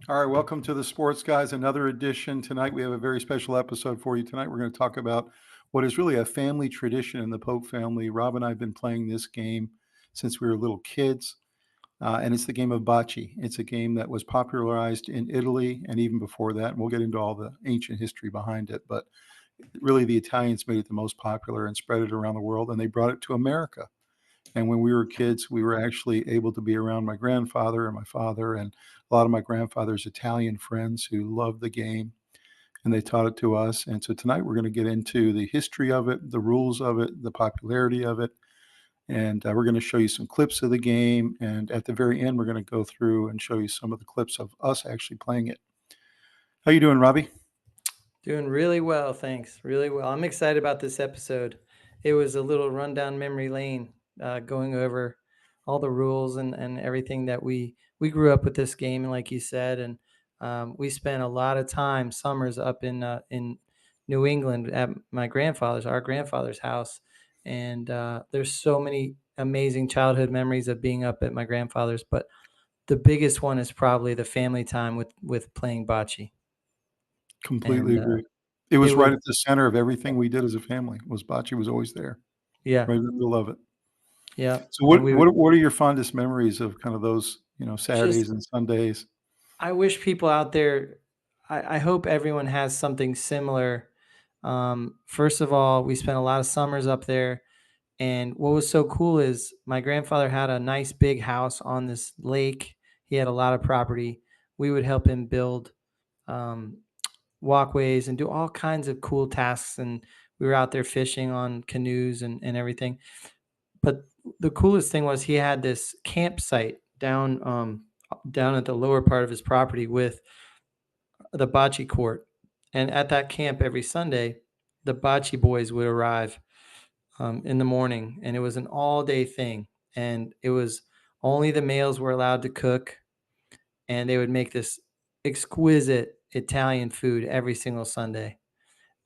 All right, welcome to the Sports Guys, another edition. Tonight we have a very special episode for you. Tonight we're going to talk about what is really a family tradition in the Pope family. Rob and I have been playing this game since we were little kids, and it's the game of bocce. It's a game that was popularized in Italy and even before that, and we'll get into all the ancient history behind it. But really, the Italians made it the most popular and spread it around the world, and they brought it to America. And when we were kids, we were actually able to be around my grandfather and my father and a lot of my grandfather's Italian friends who loved the game, and they taught it to us. And so tonight we're going to get into the history of it, the rules of it, the popularity of it, and we're going to show you some clips of the game. And at the very end, we're going to go through and show you some of the clips of us actually playing it. How you doing, Robbie? Doing really well, thanks. Really well. I'm excited about this episode. It was a little rundown memory lane, going over all the rules and everything that we grew up with this game, and like you said, and we spent a lot of time summers up in New England at our grandfather's house, and there's so many amazing childhood memories of being up at my grandfather's, but the biggest one is probably the family time with playing bocce, Completely and agree. It it was right was at the center of everything we did as a family. Was bocce was always there, yeah. right in the middle of it. Yeah, So and what we would what what are your fondest memories of kind of those, just Saturdays and Sundays? I wish people out there I hope everyone has something similar. First of all, we spent a lot of summers up there, and what was so cool is my grandfather had a nice big house on this lake. He had a lot of property. We would help him build, um, walkways and do all kinds of cool tasks, and we were out there fishing on canoes and everything. But the coolest thing was he had this campsite down at the lower part of his property with the bocce court. And at that camp every Sunday, the bocce boys would arrive in the morning, and it was an all day thing. And it was only the males were allowed to cook, and they would make this exquisite Italian food every single Sunday.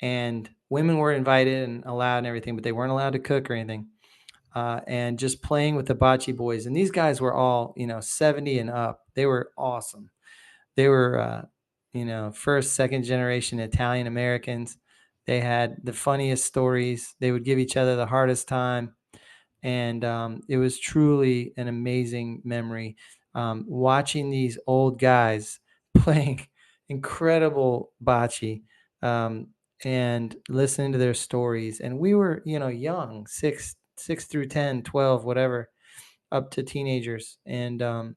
And women were invited and allowed and everything, but they weren't allowed to cook or anything. And just playing with the bocce boys. And these guys were all, 70 and up. They were awesome. They were, first, second generation Italian Americans. They had the funniest stories. They would give each other the hardest time. And it was truly an amazing memory. Watching these old guys playing incredible bocce, um, and listening to their stories. And we were, young, 6 through 10, 12, whatever, up to teenagers. And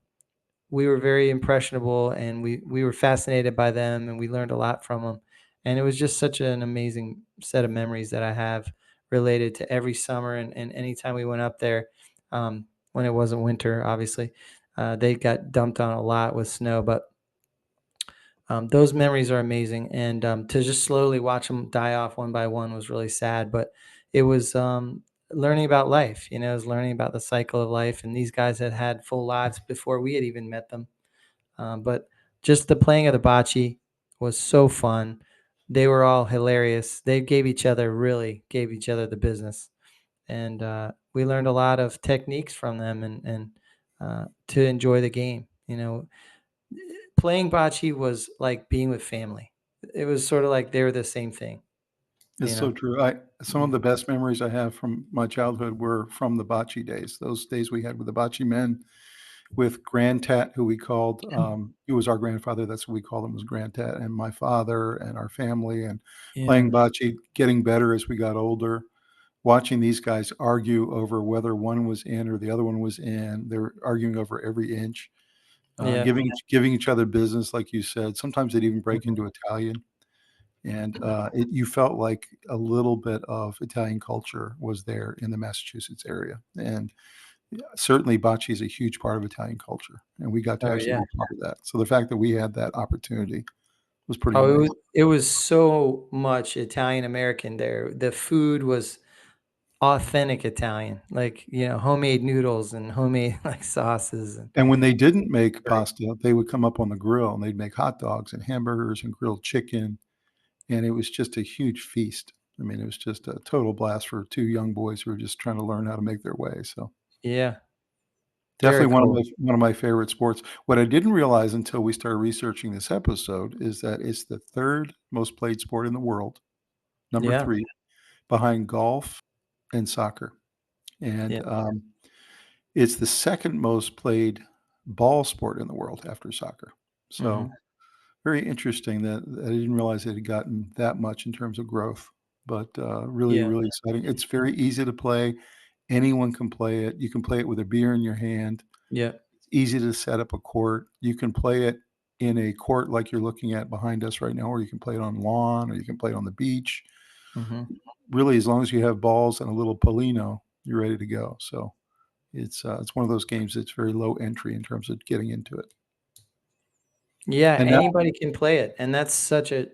we were very impressionable, and we were fascinated by them, and we learned a lot from them. And it was just such an amazing set of memories that I have related to every summer, and anytime we went up there, when it wasn't winter, obviously. They got dumped on a lot with snow, but those memories are amazing. And to just slowly watch them die off one by one was really sad. But it was learning about life. It was learning about the cycle of life. And these guys had had full lives before we had even met them. But just the playing of the bocce was so fun. They were all hilarious. They really gave each other the business. And we learned a lot of techniques from them, and to enjoy the game. Playing bocce was like being with family. It was sort of like they were the same thing, It's you so know? true. I Some of the best memories I have from my childhood were from the bocce days. Those days we had with the bocce men, with Grandtat, who we called, he was our grandfather, that's what we called him, was Grandtat, and my father and our family, and Yeah. playing bocce, getting better as we got older, watching these guys argue over whether one was in or the other one was in. They were arguing over every inch, Yeah. giving each other business, like you said. Sometimes they'd even break Mhm. into Italian, and, you felt like a little bit of Italian culture was there in the Massachusetts area, and certainly bocce is a huge part of Italian culture, and we got to Oh, actually yeah. be part of that. So the fact that we had that opportunity was pretty Oh, amazing. it was so much Italian American there. The food was authentic Italian, like, homemade noodles and homemade, like, sauces and And when they didn't make great. pasta, they would come up on the grill, and they'd make hot dogs and hamburgers and grilled chicken, and it was just a huge feast. I mean, it was just a total blast for 2 young boys who were just trying to learn how to make their way, so Yeah. Very Definitely cool. one of my favorite sports. What I didn't realize until we started researching this episode is that it's the 3rd most played sport in the world, number Yeah. 3, behind golf and soccer, and, Yeah. it's the 2nd most played ball sport in the world after soccer. So, Mhm. very interesting that I didn't realize it had gotten that much in terms of growth, but, really, Yeah. really exciting. It's very easy to play. Anyone can play it. You can play it with a beer in your hand. Yeah. Easy to set up a court. You can play it in a court like you're looking at behind us right now, or you can play it on lawn, or you can play it on the beach. Mhm. Really, as long as you have balls and a little Polino, you're ready to go. So it's one of those games that's very low entry in terms of getting into it. Yeah, And now anybody can play it, and that's such a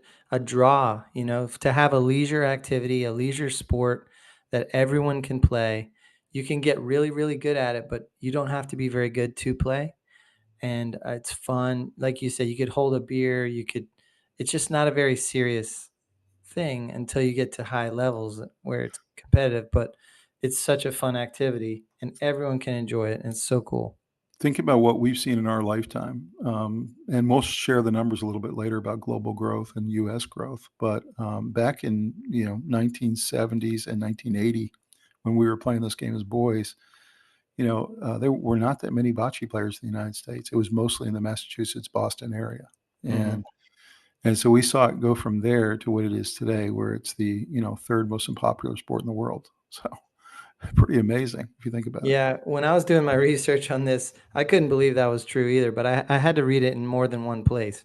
draw, to have a leisure activity, a leisure sport that everyone can play. You can get really, really good at it, but you don't have to be very good to play. And it's fun. Like you said, you could hold a beer. It's just not a very serious thing until you get to high levels where it's competitive. But it's such a fun activity, and everyone can enjoy it. And it's so cool. think about what we've seen in our lifetime, and we'll share the numbers a little bit later about global growth and U.S. growth. But back in 1970s and 1980, when we were playing this game as boys, there were not that many bocce players in the United States. It was mostly in the Massachusetts, Boston area. Hmm. And so we saw it go from there to what it is today, where it's the, 3rd most popular sport in the world. So pretty amazing if you think about it. Yeah, when I was doing my research on this, I couldn't believe that was true either. But I had to read it in more than one place.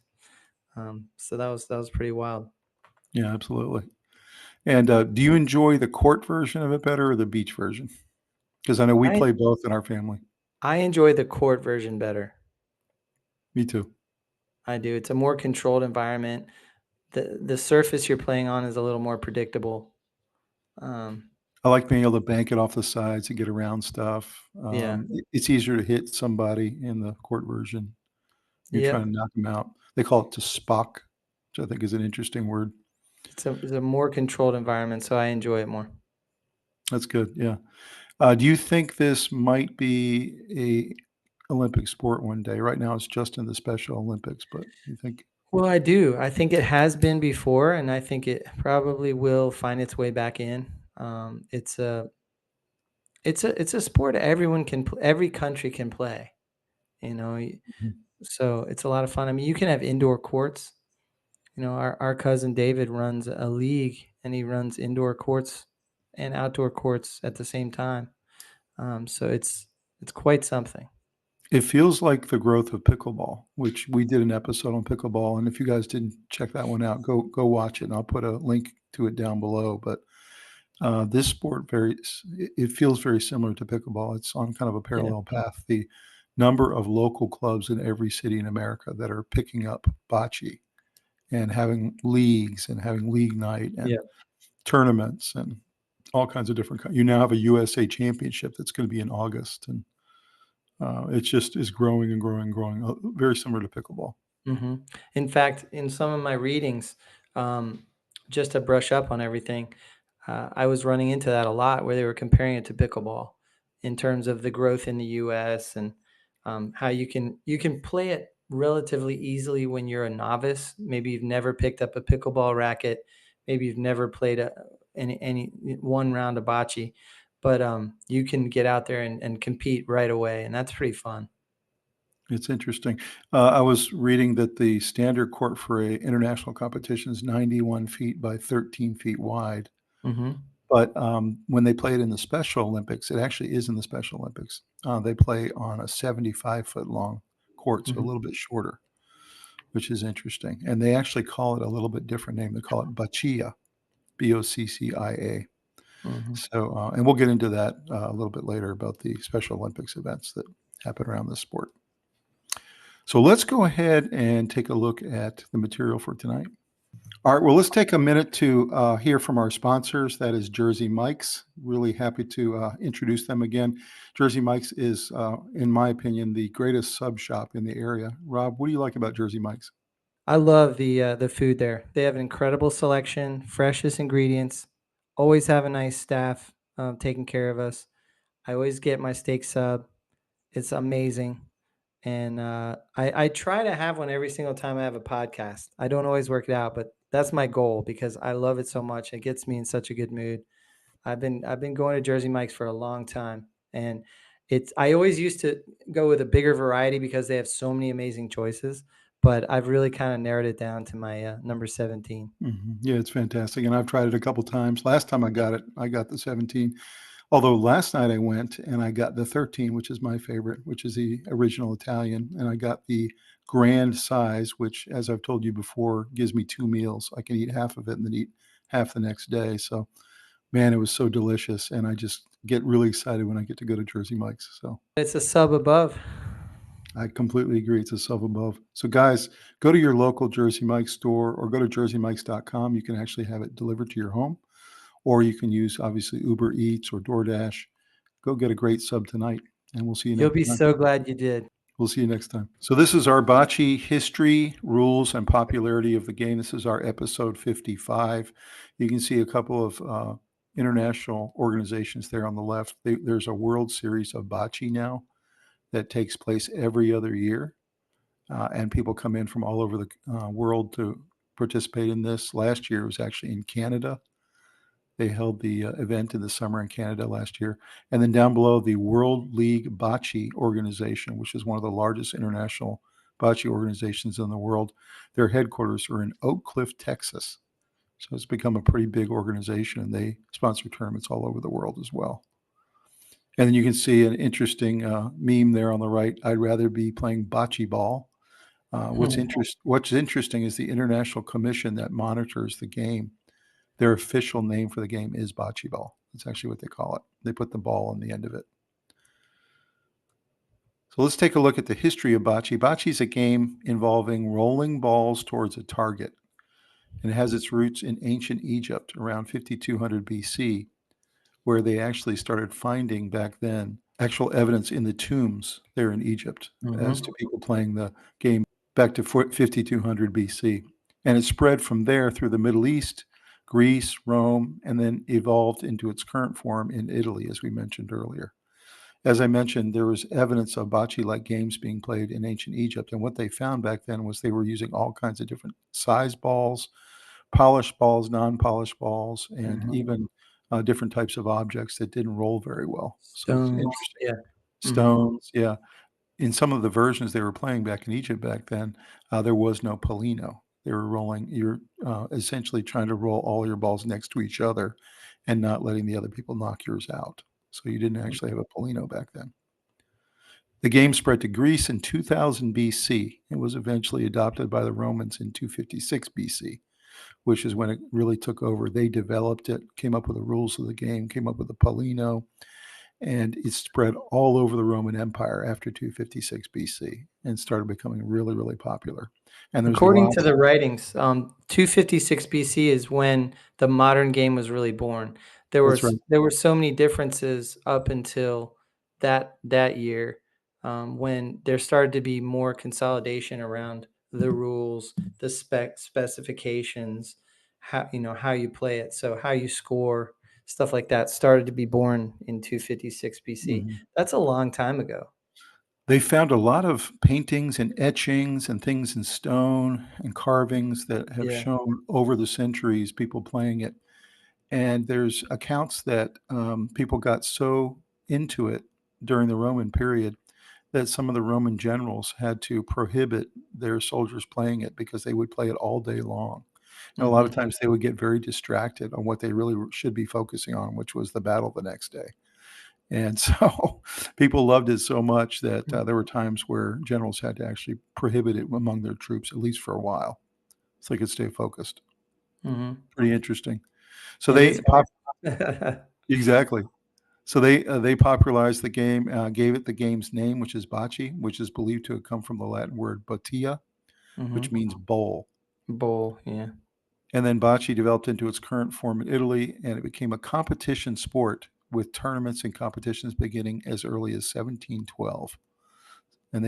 So that was pretty wild. Yeah, absolutely. And do you enjoy the court version of it better or the beach version? Because I know we I play both in our family. I enjoy the court version better. Me too. I do. It's a more controlled environment. The surface you're playing on is a little more predictable. Um, I like being able to bank it off the sides to get around stuff. yeah. It's easier to hit somebody in the court version. You're trying Yep. to knock them out. They call it to spock, which I think is an interesting word. It's a more controlled environment, so I enjoy it more. That's good. Yeah. Do you think this might be a Olympic sport one day? Right now, it's just in the Special Olympics, but you think Well, I do. I think it has been before, and I think it probably will find its way back in. It's a sport everyone every country can play. You know, y- Mhm. so it's a lot of fun. I mean, you can have indoor courts. Our cousin David runs a league, and he runs indoor courts and outdoor courts at the same time. So it's quite something. It feels like the growth of pickleball, which we did an episode on pickleball, and if you guys didn't check that one out, go watch it, and I'll put a link to it down below. But this sport it feels very similar to pickleball. It's on kind of a Yeah, parallel path. The number of local clubs in every city in America that are picking up bocce and having leagues and having league night and yeah. tournaments and all kinds of different you now have a USA championship that's going to be in August, and it just is growing and growing and growing, very similar to pickleball. Hmm. In fact, in some of my readings, um, just to brush up on everything, I was running into that a lot where they were comparing it to pickleball in terms of the growth in the U.S. and how you can play it relatively easily when you're a novice. Maybe you've never picked up a pickleball racket. Maybe you've never played any one round of bocce, but you can get out there and compete right away, and that's pretty fun. It's interesting. I was reading that the standard court for a international competition is 91 feet by 13 feet wide. Hmm. But when they play it in the Special Olympics, it actually is in the Special Olympics. They play on a 75-foot long court, so a Hmm. little bit shorter, which is interesting. And they actually call it a little bit different name. They call it boccia, Boccia. Hmm. So, and we'll get into that a little bit later about the Special Olympics events that happen around this sport. So let's go ahead and take a look at the material for tonight. All right, well, let's take a minute to hear from our sponsors. That is Jersey Mike's. Really happy to introduce them again. Jersey Mike's is, in my opinion, the greatest sub shop in the area. Rob, what do you like about Jersey Mike's? I love the food there. They have an incredible selection, freshest ingredients. Always have a nice staff taking care of us. I always get my steak sub. It's amazing. And I try to have one every single time I have a podcast. I don't always work it out, but that's my goal because I love it so much. It gets me in such a good mood. I've been going to Jersey Mike's for a long time, and I always used to go with a bigger variety because they have so many amazing choices. But I've really kind of narrowed it down to my number 17. Yeah, it's fantastic. And I've tried it a couple times. Last time I got it, I got the 17. Although last night I went and I got the 13, which is my favorite, which is the original Italian. And I got the grand size, which, as I've told you before, gives me 2 meals. I can eat half of it and then eat half the next day. So, man, it was so delicious. And I just get really excited when I get to go to Jersey Mike's. So It's a sub above. I completely agree. It's a sub above. So, guys, go to your local Jersey Mike's store or go to jerseymikes.com. You can actually have it delivered to your home, or you can use obviously Uber Eats or DoorDash. Go get a great sub tonight, and we'll see you You'll next be time. so glad you did. We'll see you next time. So this is our bocce history, rules, and popularity of the game. This is our episode 55. You can see a couple of international organizations there on the left. There's a World Series of bocce now that takes place every other year, and people come in from all over the world to participate in this. Last year it was actually in Canada. They held the event in the summer in Canada last year. And then down below, the World League Bocce Organization, which is one of the largest international bocce organizations in the world. Their headquarters are in Oak Cliff, Texas. So it's become a pretty big organization, and they sponsor tournaments all over the world as well. And then you can see an interesting meme there on the right. I'd rather be playing bocce ball. What's interesting is the International Commission that monitors the game. Their official name for the game is bocce ball. That's actually what they call it. They put the ball on the end of it. So let's take a look at the history of bocce. Bocce is a game involving rolling balls towards a target, and it has its roots in ancient Egypt around 5200 BC, where they actually started finding back then actual evidence in the tombs there in Egypt as to people playing the game back to 5200 BC. And it spread from there through the Middle East, Greece, Rome, and then evolved into its current form in Italy, as we mentioned earlier. As I mentioned, there was evidence of bocce-like games being played in ancient Egypt, and what they found back then was they were using all kinds of different size balls, polished balls, non-polished balls, and even different types of objects that didn't roll very well. So it's Stones. interesting. Yeah. Stones, yeah. In some of the versions they were playing back in Egypt back then, there was no Polino. They were rolling. You're essentially trying to roll all your balls next to each other and not letting the other people knock yours out. So you didn't actually have a Polino back then. The game spread to Greece in 2000 BC. It was eventually adopted by the Romans in 256 BC, which is when it really took over. They developed it, came up with the rules of the game, came up with the Polino, and it spread all over the Roman Empire after 256 BC and started becoming really, really popular. And there's According lots. to the writings, 256 BC is when the modern game was really born. That's right. There were so many differences up until that year, when there started to be more consolidation around the rules, the specifications, how you play it, so how you score, stuff like that started to be born in 256 BC. Mhm. That's a long time ago. They found a lot of paintings and etchings and things in stone and carvings that have Yeah. shown over the centuries people playing it. And there's accounts that people got so into it during the Roman period that some of the Roman generals had to prohibit their soldiers playing it because they would play it all day long. And a lot of times they would get very distracted on what they really should be focusing on, which was the battle the next day. And so people loved it so much that there were times where generals had to actually prohibit it among their troops, at least for a while, so they could stay focused. Pretty interesting. So It they is hard. exactly. So they popularized the game, gave it the game's name, which is bocce, which is believed to have come from the Latin word bottia, which means bowl. Bowl, yeah. And then bocce developed into its current form in Italy, and it became a competition sport with tournaments and competitions beginning as early as 1712. And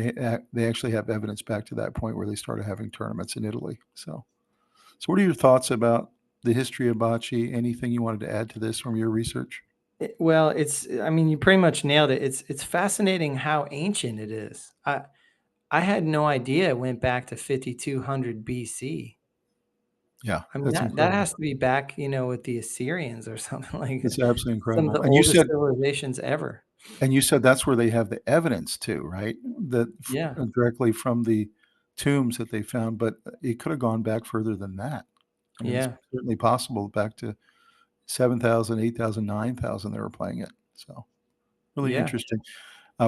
they actually have evidence back to that point where they started having tournaments in Italy. So what are your thoughts about the history of bocce? Anything you wanted to add to this from your research? Well, I mean, you pretty much nailed it. It's fascinating how ancient it is. I had no idea it went back to 5200 BC. Yeah, I mean, that's that incredible. has to be back, with the Assyrians or something like It's absolutely some of incredible. the oldest civilizations ever. And you said that's where they have the evidence too, right? That Yeah. directly from the tombs that they found, but it could have gone back further than that. I mean, it's Yeah. certainly possible back to 7,000, 8,000, 9,000. They were playing it. So really Yeah. interesting.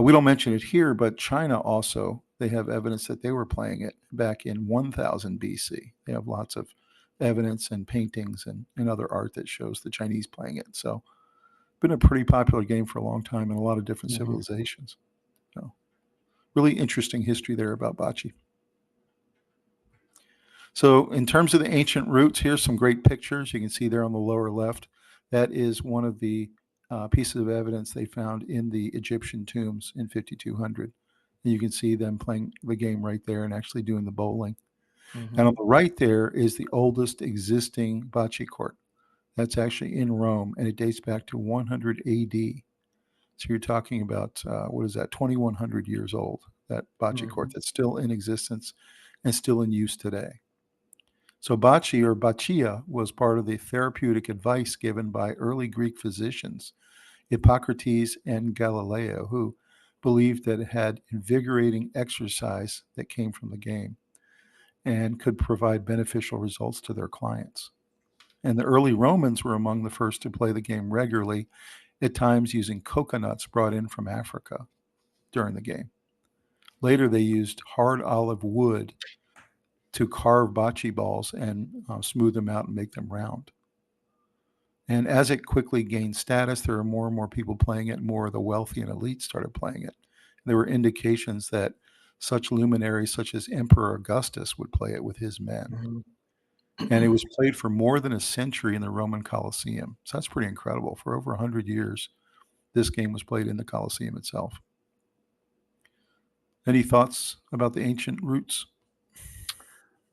We don't mention it here, but China also, they have evidence that they were playing it back in 1000 BC. They have lots of evidence and paintings and other art that shows the Chinese playing it. So been a pretty popular game for a long time in a lot of different Mhm. civilizations. So really interesting history there about bocce. So in terms of the ancient roots, here's some great pictures. You can see there on the lower left. That is one of the pieces of evidence they found in the Egyptian tombs in 5200. And you can see them playing the game right there and actually doing the bowling. And on Mhm. the right there is the oldest existing bocce court. That's actually in Rome, and it dates back to 100 AD. So you're talking about, what is that, 2,100 years old, that bocce court Mhm. that's still in existence and still in use today. So bocce or baccia was part of the therapeutic advice given by early Greek physicians, Hippocrates and Galileo, who believed that it had invigorating exercise that came from the game and could provide beneficial results to their clients. And the early Romans were among the first to play the game regularly, at times using coconuts brought in from Africa during the game. Later, they used hard olive wood to carve bocce balls and smooth them out and make them round. And as it quickly gained status, there were more and more people playing it. More of the wealthy and elite started playing it. There were indications that such luminaries such as Emperor Augustus would play it with his men. Mhm. And it was played for more than a century in the Roman Colosseum. So that's pretty incredible. For over 100 years, this game was played in the Colosseum itself. Any thoughts about the ancient roots?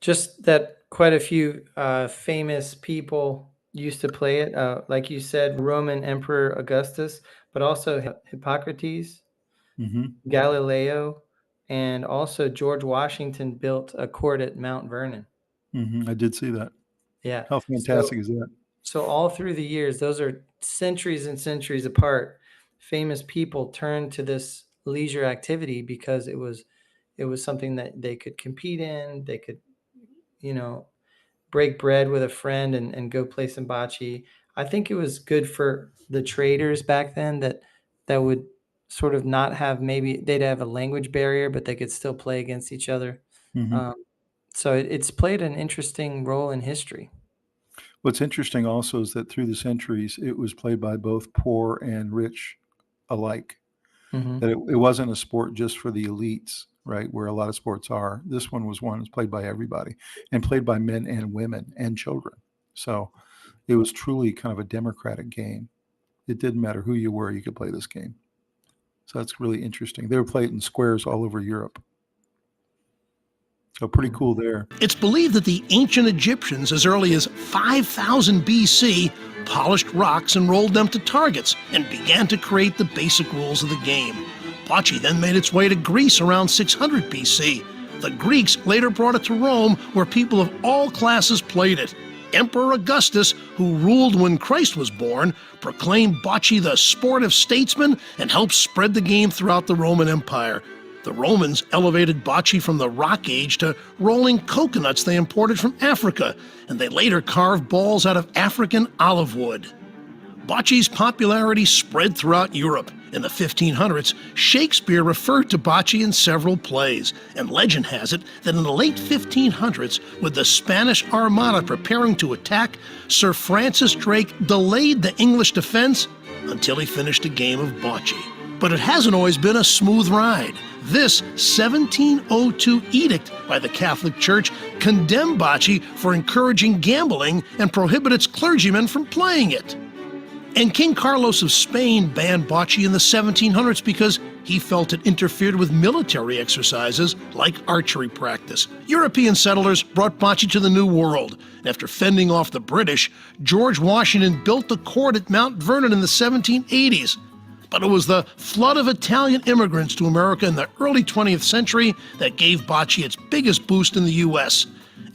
Just that quite a few famous people used to play it. Like you said, Roman Emperor Augustus, but also Hippocrates, Hmm. Galileo, and also George Washington built a court at Mount Vernon. I did see that. Yeah. How So fantastic is that? so all through the years, those are centuries and centuries apart. Famous people turned to this leisure activity because it was something that they could compete in. They could, you know, break bread with a friend and go play some bocce. I think it was good for the traders back then that would sort of not have, maybe they'd have a language barrier, but they could still play against each other. Hmm. Um, so it's played an interesting role in history. What's interesting also is that through the centuries, it was played by both poor and rich alike. That Hmm. it wasn't a sport just for the elites, right? Where a lot of sports are. This one was played by everybody and played by men and women and children. So it was truly kind of a democratic game. It didn't matter who you were, you could play this game. So that's really interesting. They would play it in squares all over Europe. So pretty cool there. It's believed that the ancient Egyptians, as early as 5000 BC, polished rocks and rolled them to targets and began to create the basic rules of the game. Bocce then made its way to Greece around 600 BC. The Greeks later brought it to Rome, where people of all classes played it. Emperor Augustus, who ruled when Christ was born, proclaimed bocce the sport of statesmen and helped spread the game throughout the Roman Empire. The Romans elevated bocce from the Rock Age to rolling coconuts they imported from Africa, and they later carved balls out of African olive wood. Bocce's popularity spread throughout Europe. In the 1500s, Shakespeare referred to bocce in several plays, and legend has it that in the late 1500s, with the Spanish Armada preparing to attack, Sir Francis Drake delayed the English defense until he finished a game of bocce. But it hasn't always been a smooth ride. This 1702 edict by the Catholic Church condemned bocce for encouraging gambling and prohibited its clergymen from playing it. And King Carlos of Spain banned bocce in the 1700s because he felt it interfered with military exercises like archery practice. European settlers brought bocce to the New World. After fending off the British, George Washington built the court at Mount Vernon in the 1780s. But it was the flood of Italian immigrants to America in the early 20th century that gave bocce its biggest boost in the U.S.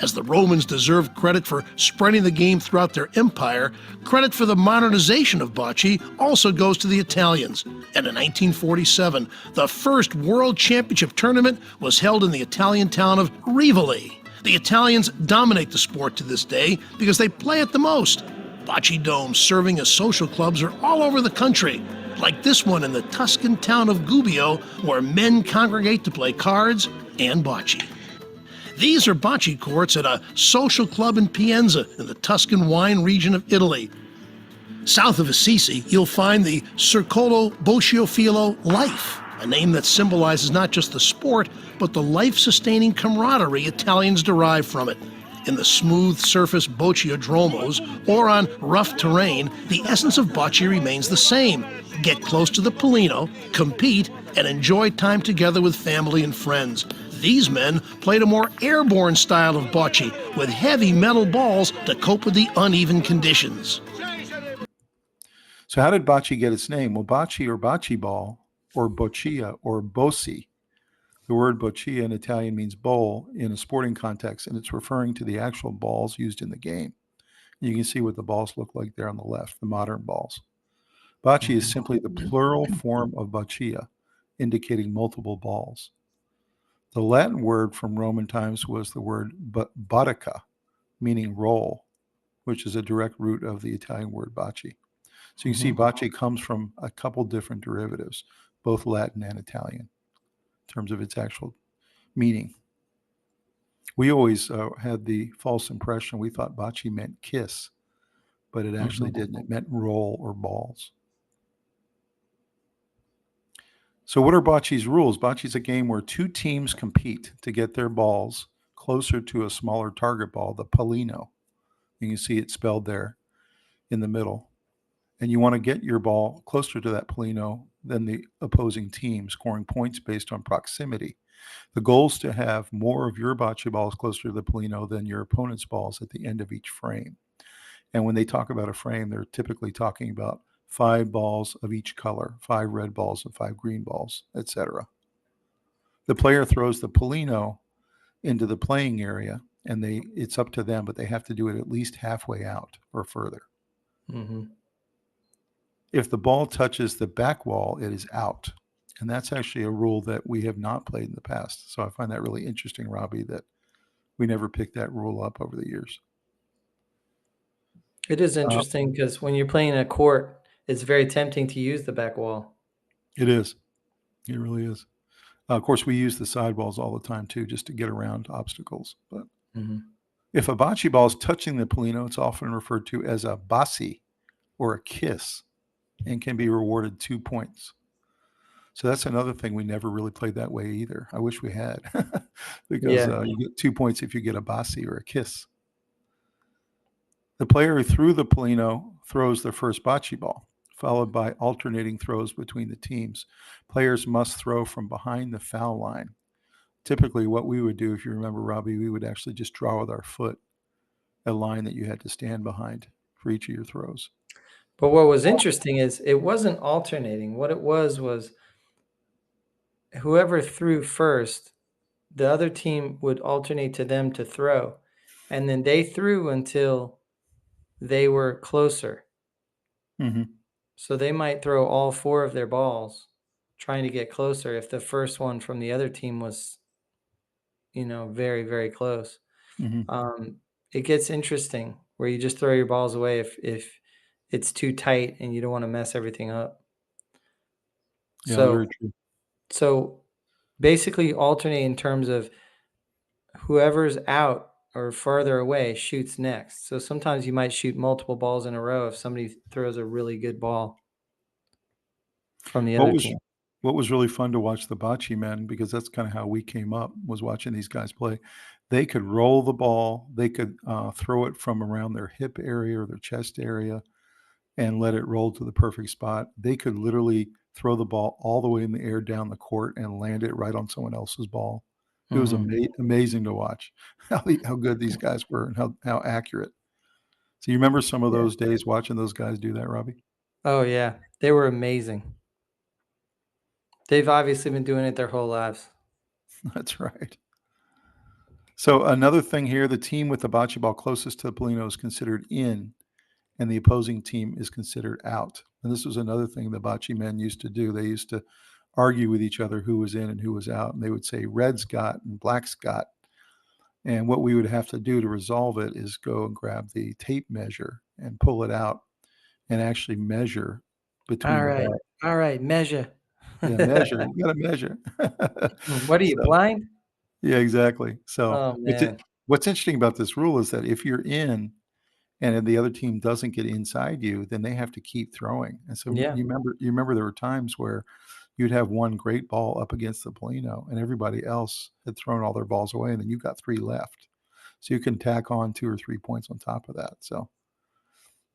As the Romans deserved credit for spreading the game throughout their empire, credit for the modernization of bocce also goes to the Italians. And in 1947, the first World Championship tournament was held in the Italian town of Rivoli. The Italians dominate the sport to this day because they play it the most. Bocce domes serving as social clubs are all over the country, like this one in the Tuscan town of Gubbio, where men congregate to play cards and bocce. These are bocce courts at a social club in Pienza in the Tuscan wine region of Italy. South of Assisi, you'll find the Circolo Bocciofilo Life, a name that symbolizes not just the sport, but the life-sustaining camaraderie Italians derive from it. In the smooth surface bocciodromos or on rough terrain, the essence of bocce remains the same. Get close to the Polino, compete, and enjoy time together with family and friends. These men played a more airborne style of bocce with heavy metal balls to cope with the uneven conditions. So how did bocce get its name? Well, bocce or bocce ball or boccia or bocce. The word boccia in Italian means bowl in a sporting context, and it's referring to the actual balls used in the game. You can see what the balls look like there on the left, the modern balls. Bocce is simply the plural form of boccia, indicating multiple balls. The Latin word from Roman times was the word bocca, meaning roll, which is a direct root of the Italian word bocce. So you can see bocce comes from a couple different derivatives, both Latin and Italian, in terms of its actual meaning. We always had the false impression, we thought bocce meant kiss, but it actually didn't. It meant roll or balls. So what are bocce's rules? Bocce is a game where two teams compete to get their balls closer to a smaller target ball, the Polino. You can see it spelled there in the middle. And you want to get your ball closer to that Polino than the opposing team, scoring points based on proximity. The goal is to have more of your bocce balls closer to the Polino than your opponent's balls at the end of each frame. And when they talk about a frame, they're typically talking about 5 balls of each color, 5 red balls and 5 green balls, etc. The player throws the Polino into the playing area, and it's up to them, but they have to do it at least halfway out or further. If the ball touches the back wall, it is out. And that's actually a rule that we have not played in the past. So I find that really interesting, Robbie, that we never picked that rule up over the years. It is interesting because when you're playing a court, it's very tempting to use the back wall. It is. It really is. Of course, we use the side walls all the time, too, just to get around obstacles. But if a bocce ball is touching the Polino, it's often referred to as a bassi or a kiss and can be rewarded 2 points. So that's another thing. We never really played that way either. I wish we had because you get 2 points if you get a bassi or a kiss. The player who threw the Polino throws the first bocce ball, followed by alternating throws between the teams. Players must throw from behind the foul line. Typically, what we would do, if you remember, Robbie, we would actually just draw with our foot a line that you had to stand behind for each of your throws. But what was interesting is it wasn't alternating. What it was whoever threw first, the other team would alternate to them to throw. And then they threw until they were closer. So they might throw all 4 of their balls trying to get closer if the first one from the other team was, very, very close. It gets interesting where you just throw your balls away if it's too tight and you don't want to mess everything up. Yeah, very true. So basically alternate in terms of whoever's out or farther away shoots next. So sometimes you might shoot multiple balls in a row if somebody throws a really good ball from the other team. What was really fun to watch the bocce men, because that's kind of how we came up, was watching these guys play. They could roll the ball. They could throw it from around their hip area or their chest area. and let it roll to the perfect spot, they could literally throw the ball all the way in the air down the court and land it right on someone else's ball. It was amazing to watch how good these guys were and how accurate. So you remember some of Yeah. those days watching those guys do that, Robbie? Oh yeah, they were amazing. They've obviously been doing it their whole lives. That's right. So another thing here, the team with the bocce ball closest to the Polino is considered in, and the opposing team is considered out. And this was another thing the bocce men used to do. They used to argue with each other who was in and who was out. And they would say red's got and black's got. And what we would have to do to resolve it is go and grab the tape measure and pull it out and actually measure between All the right, ball. all right, measure. Yeah, measure. You got to measure. What are you, So, blind? yeah, exactly. So Oh man. what's interesting about this rule is that if you're in and if the other team doesn't get inside you, then they have to keep throwing. And so Yeah. you remember there were times where you'd have one great ball up against the Polino and everybody else had thrown all their balls away, and then you've got 3 left. So you can tack on 2 or 3 points on top of that. So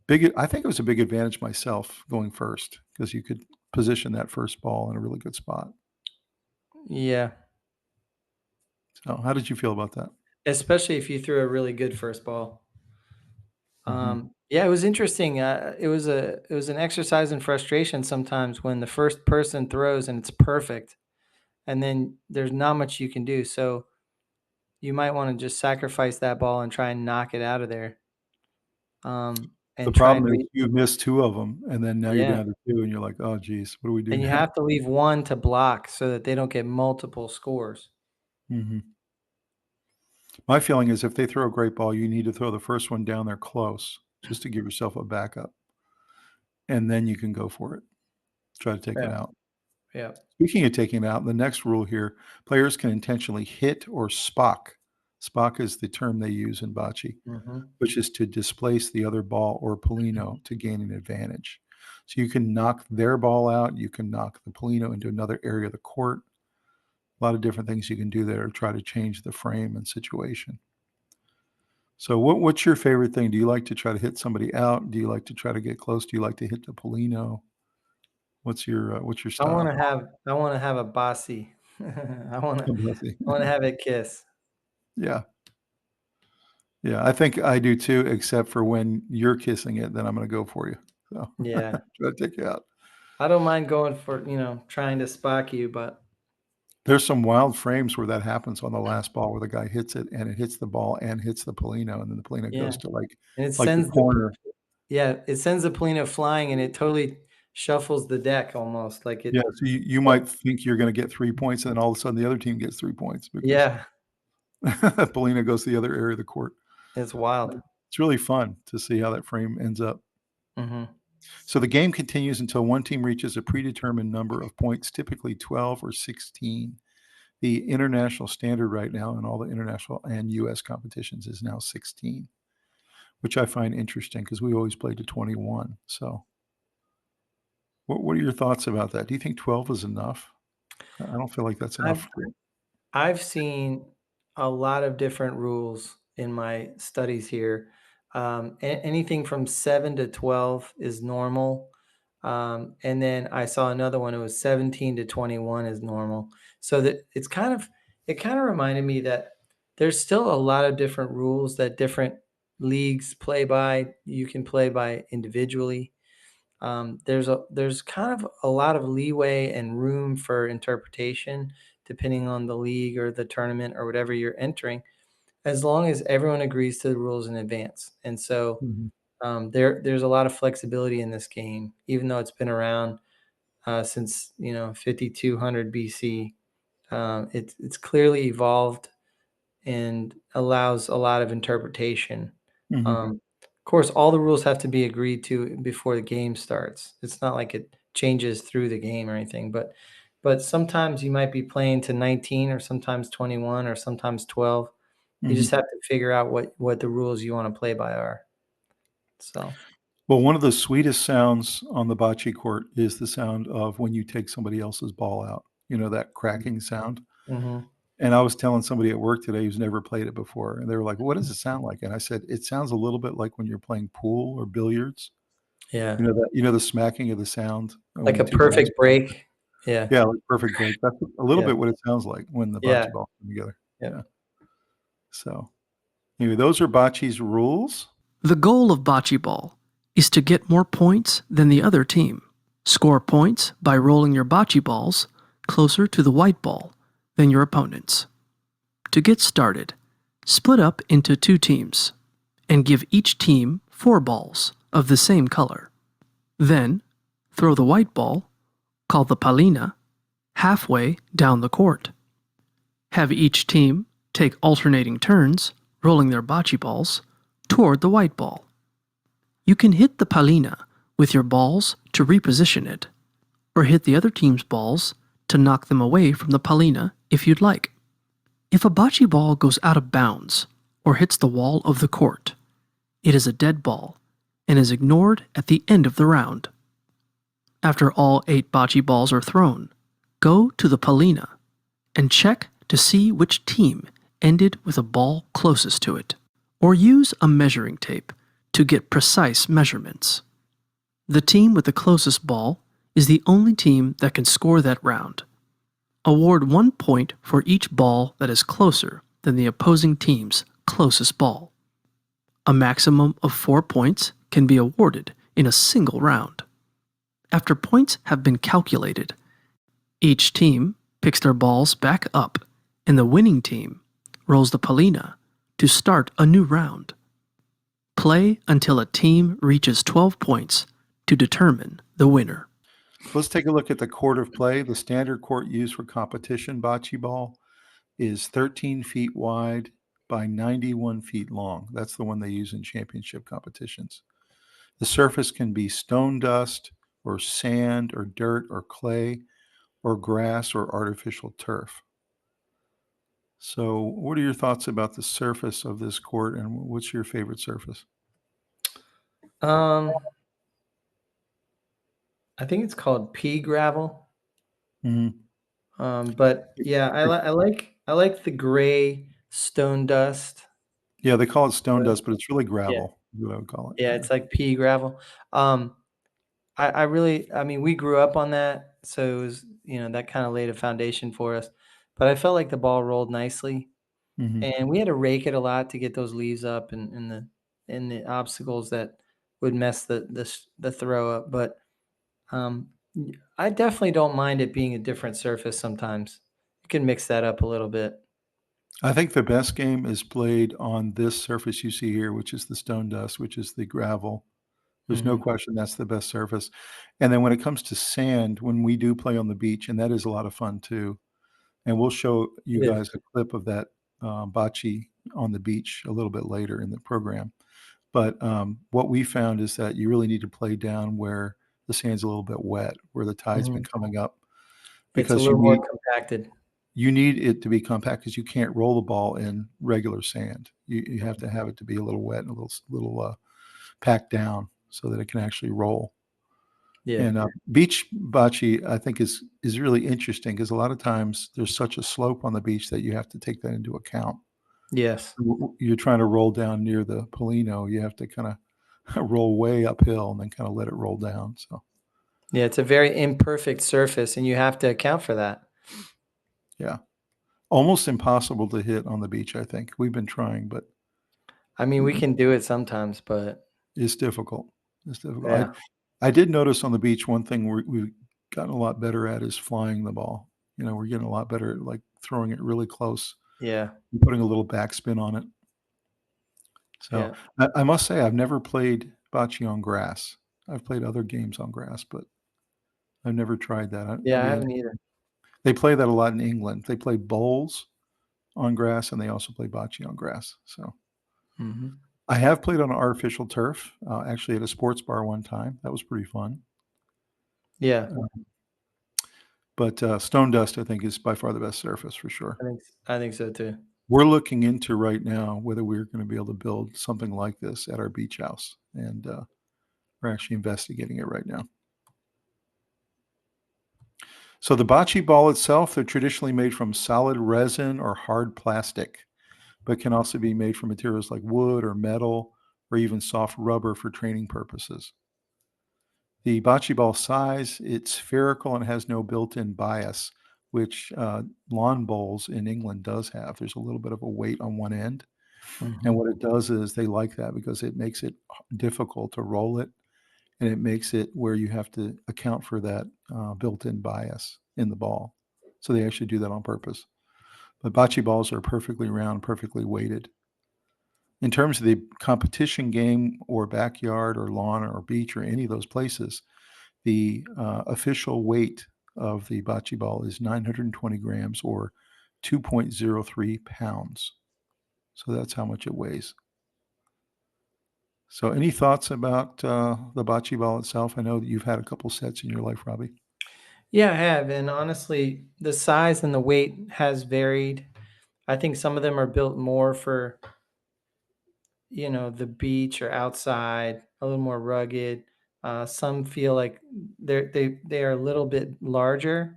I think it was a big advantage myself going first because you could position that first ball in a really good spot. Yeah. So how did you feel about that? Especially if you threw a really good first ball. Mhm. Yeah, it was interesting. It was an exercise in frustration sometimes when the first person throws and it's perfect, and then there's not much you can do. So you might want to just sacrifice that ball and try and knock it out of there. The And try and problem is leave. you missed 2 of them, and then now you're Yeah, down to 2, and you're like, "Oh, geez, what do we do and you now?" have to leave one to block so that they don't get multiple scores. Mhm. My feeling is if they throw a great ball, you need to throw the first one down there close just to give yourself a backup, and then you can go for it. Try to take it Yeah, out. yeah. Speaking of taking it out, the next rule here, players can intentionally hit or spock. Spock is the term they use in bocce, Hmm. which is to displace the other ball or Polino to gain an advantage. So you can knock their ball out, you can knock the Polino into another area of the court. A lot of different things you can do there to try to change the frame and situation. So what's your favorite thing? Do you like to try to hit somebody out? Do you like to try to get close? Do you like to hit the Polino? What's your style? I want to have a bossy. I want to have it kiss. Yeah. Yeah, I think I do too, except for when you're kissing it, then I'm gonna go for you. So, Yeah. try to take you out. I don't mind going for, trying to spock you, but There's some wild frames where that happens on the last ball where the guy hits it and it hits the ball and hits the Polino, and then the Polino yeah. goes to And like the corner. it sends the Polino flying and it totally shuffles the deck almost like Yeah, it. so you might think you're gonna get 3 points, and then all of a sudden the other team gets 3 points because Yeah, Polino goes to the other area of the court. it's wild. It's really fun to see how that frame ends up. Hmm. So the game continues until one team reaches a predetermined number of points, typically 12 or 16. The international standard right now in all the international and US competitions is now 16, which I find interesting because we always played to 21. So what are your thoughts about that? Do you think 12 is enough? I don't feel like that's enough. I've I've seen a lot of different rules in my studies here. Anything from 7 to 12 is normal. And then I saw another one, it was 17 to 21 is normal. So that it kind of reminded me that there's still a lot of different rules that different leagues play by. You can play by individually. There's kind of a lot of leeway and room for interpretation depending on the league or the tournament or whatever you're entering, as long as everyone agrees to the rules in advance. And so Mhm. there's a lot of flexibility in this game, even though it's been around since 5200 BC. It's clearly evolved and allows a lot of interpretation. Mhm. Of course, all the rules have to be agreed to before the game starts. It's not like it changes through the game or anything, but sometimes you might be playing to 19 or sometimes 21 or sometimes 12. You just Mhm. have to figure out what the rules you want to play by are. So, Well, one of the sweetest sounds on the bocce court is the sound of when you take somebody else's ball out, that cracking sound. mhm. And I was telling somebody at work today who's never played it before, and they were like, "What does it sound like?" And I said, "It sounds a little bit like when you're playing pool or billiards." Yeah. The smacking of the sound when Like the a two balls. perfect break. Yeah. Yeah, like perfect break. That's a little Yeah. bit what it sounds like when the Yeah. bocce balls come together. Yep. Yeah. So anyway, those are bocce's rules. The goal of bocce ball is to get more points than the other team. Score points by rolling your bocce balls closer to the white ball than your opponents. To get started, split up into 2 teams and give each team 4 balls of the same color. Then, throw the white ball, called the palina, halfway down the court. Have each team take alternating turns rolling their bocce balls toward the white ball. You can hit the palina with your balls to reposition it, or hit the other team's balls to knock them away from the palina if you'd like. If a bocce ball goes out of bounds or hits the wall of the court, it is a dead ball and is ignored at the end of the round. After all 8 bocce balls are thrown, go to the palina and check to see which team ended with a ball closest to it, or use a measuring tape to get precise measurements. The team with the closest ball is the only team that can score that round. Award 1 point for each ball that is closer than the opposing team's closest ball. A maximum of 4 points can be awarded in a single round. After points have been calculated, each team picks their balls back up and the winning team rolls the palina to start a new round. Play until a team reaches 12 points to determine the winner. Let's take a look at the court of play. The standard court used for competition bocce ball is 13 feet wide by 91 feet long. That's the one they use in championship competitions. The surface can be stone dust or sand or dirt or clay or grass or artificial turf. So what are your thoughts about the surface of this court, and what's your favorite surface? I think it's called pea gravel. Mm-hmm. But yeah, I like the gray stone dust. Yeah, they call it stone But dust, but it's really yeah, gravel, is what I would call it. yeah, it's like pea gravel. I mean, we grew up on that, so it was, that kind of laid a foundation for us. But I felt like the ball rolled nicely, Mm-hmm. and we had to rake it a lot to get those leaves up and the obstacles that would mess the throw up. But I definitely don't mind it being a different surface sometimes. You can mix that up a little bit. I think the best game is played on this surface you see here, which is the stone dust, which is the gravel. There's no Mhm. question that's the best surface. And then when it comes to sand, when we do play on the beach, and that is a lot of fun too. And we'll show you It is. guys a clip of that bocce on the beach a little bit later in the program. But what we found is that you really need to play down where the sand's a little bit wet, where the tide's been Mhm. coming up, It's a because little more compacted. you need it to be compact, because you can't roll the ball in regular sand. You have to have it to be a little wet and a little packed down so that it can actually roll. Yeah. And beach bocce, I think, is really interesting, because a lot of times there's such a slope on the beach that you have to take that into account. Yes. You're trying to roll down near the Polino, you have to kind of roll way uphill and then kind of let it roll down. So Yeah, it's a very imperfect surface, and you have to account for that. yeah, almost impossible to hit on the beach. I think we've been trying, but I mean, we can do it sometimes, but it's difficult. It's difficult. yeah. I did notice on the beach one thing we've gotten a lot better at is flying the ball. We're getting a lot better at like throwing it really close Yeah. and putting a little backspin on it. So Yeah. I must say I've never played bocce on grass. I've played other games on grass, but I've never tried that. Yeah, I haven't either. They play that a lot in England. They play bowls on grass, and they also play bocce on grass. So Mhm. I have played on artificial turf, actually at a sports bar one time. That was pretty fun. Yeah. But stone dust, I think, is by far the best surface for sure. I think so too. We're looking into right now whether we're going to be able to build something like this at our beach house, and we're actually investigating it right now. So the bocce ball itself, they're traditionally made from solid resin or hard plastic, but can also be made from materials like wood or metal or even soft rubber for training purposes. The bocce ball size, it's spherical and has no built-in bias, which lawn bowls in England does have. There's a little bit of a weight on one end. And what it does is they like that because it makes it difficult to roll it, and it makes it where you have to account for that built-in bias in the ball. So they actually do that on purpose. But bocce balls are perfectly round, perfectly weighted. In terms of the competition game or backyard or lawn or beach or any of those places, the official weight of the bocce ball is 920 grams or 2.03 pounds. So that's how much it weighs. So any thoughts about the bocce ball itself? I know that you've had a couple sets in your life, Robbie. Yeah, I have. And honestly, the size and the weight has varied. I think some of them are built more for, the beach or outside, a little more rugged. Some feel like they are a little bit larger.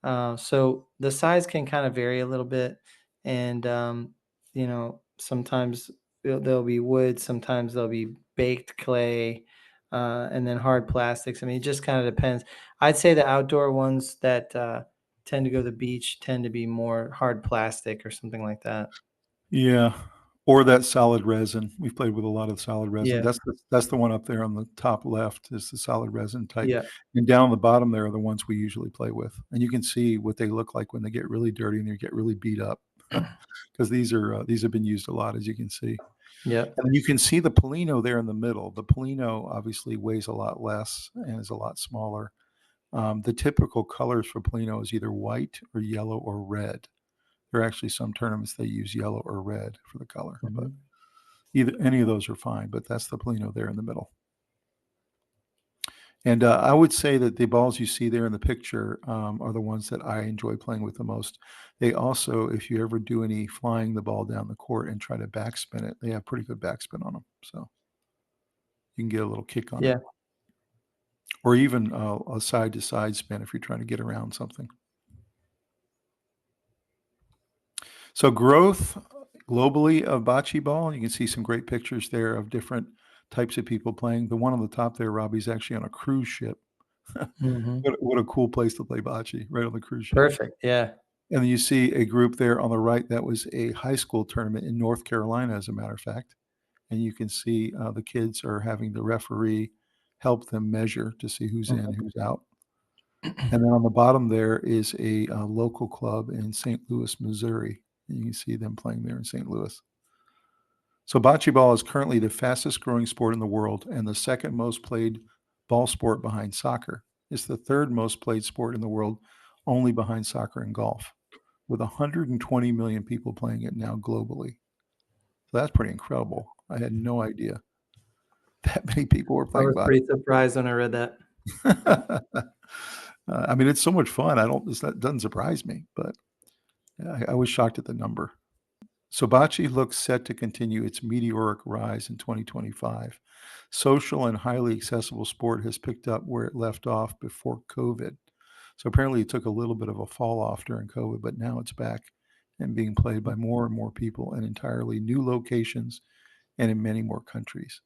So the size can kind of vary a little bit. And, sometimes they'll be wood, sometimes they'll be baked clay, and then hard plastics. I mean, it just kind of depends. I'd say the outdoor ones that tend to go to the beach tend to be more hard plastic or something like that. Yeah. Or that solid resin. We've played with a lot of solid resin. Yeah. That's the one up there on the top left is the solid resin type. Yeah. And down on the bottom there are the ones we usually play with. And you can see what they look like when they get really dirty and they get really beat up. Because these have been used a lot, as you can see. Yep. And you can see the Polino there in the middle. The Polino obviously weighs a lot less and is a lot smaller. The typical colors for Polino is either white or yellow or red. There are actually some tournaments they use yellow or red for the color, but either any of those are fine. But that's the Polino there in the middle. And I would say that the balls you see there in the picture are the ones that I enjoy playing with the most. They also, if you ever do any flying the ball down the court and try to backspin it, they have pretty good backspin on them. So you can get a little kick on Yeah. it. Or even a side-to-side spin if you're trying to get around something. So growth globally of bocce ball, you can see some great pictures there of different types of people playing. The one on the top there, Robbie's actually on a cruise ship. What a cool place to play bocce, right on the cruise ship. Perfect. Yeah. And then you see a group there on the right. That was a high school tournament in North Carolina, as a matter of fact. And you can see the kids are having the referee help them measure to see who's in, who's out. And then on the bottom there is a local club in St. Louis, Missouri. And you can see them playing there in St. Louis. So bocce ball is currently the fastest growing sport in the world and the second most played ball sport behind soccer. It's the third most played sport in the world, only behind soccer and golf, with 120 million people playing it now globally. So that's pretty incredible. I had no idea that many people were I playing was bocce. pretty surprised when I read that. I mean, it's so much fun. That doesn't surprise me, but I was shocked at the number. So bocce looks set to continue its meteoric rise in 2025. Social and highly accessible sport has picked up where it left off before COVID. So apparently it took a little bit of a fall off during COVID, but now it's back and being played by more and more people in entirely new locations and in many more countries.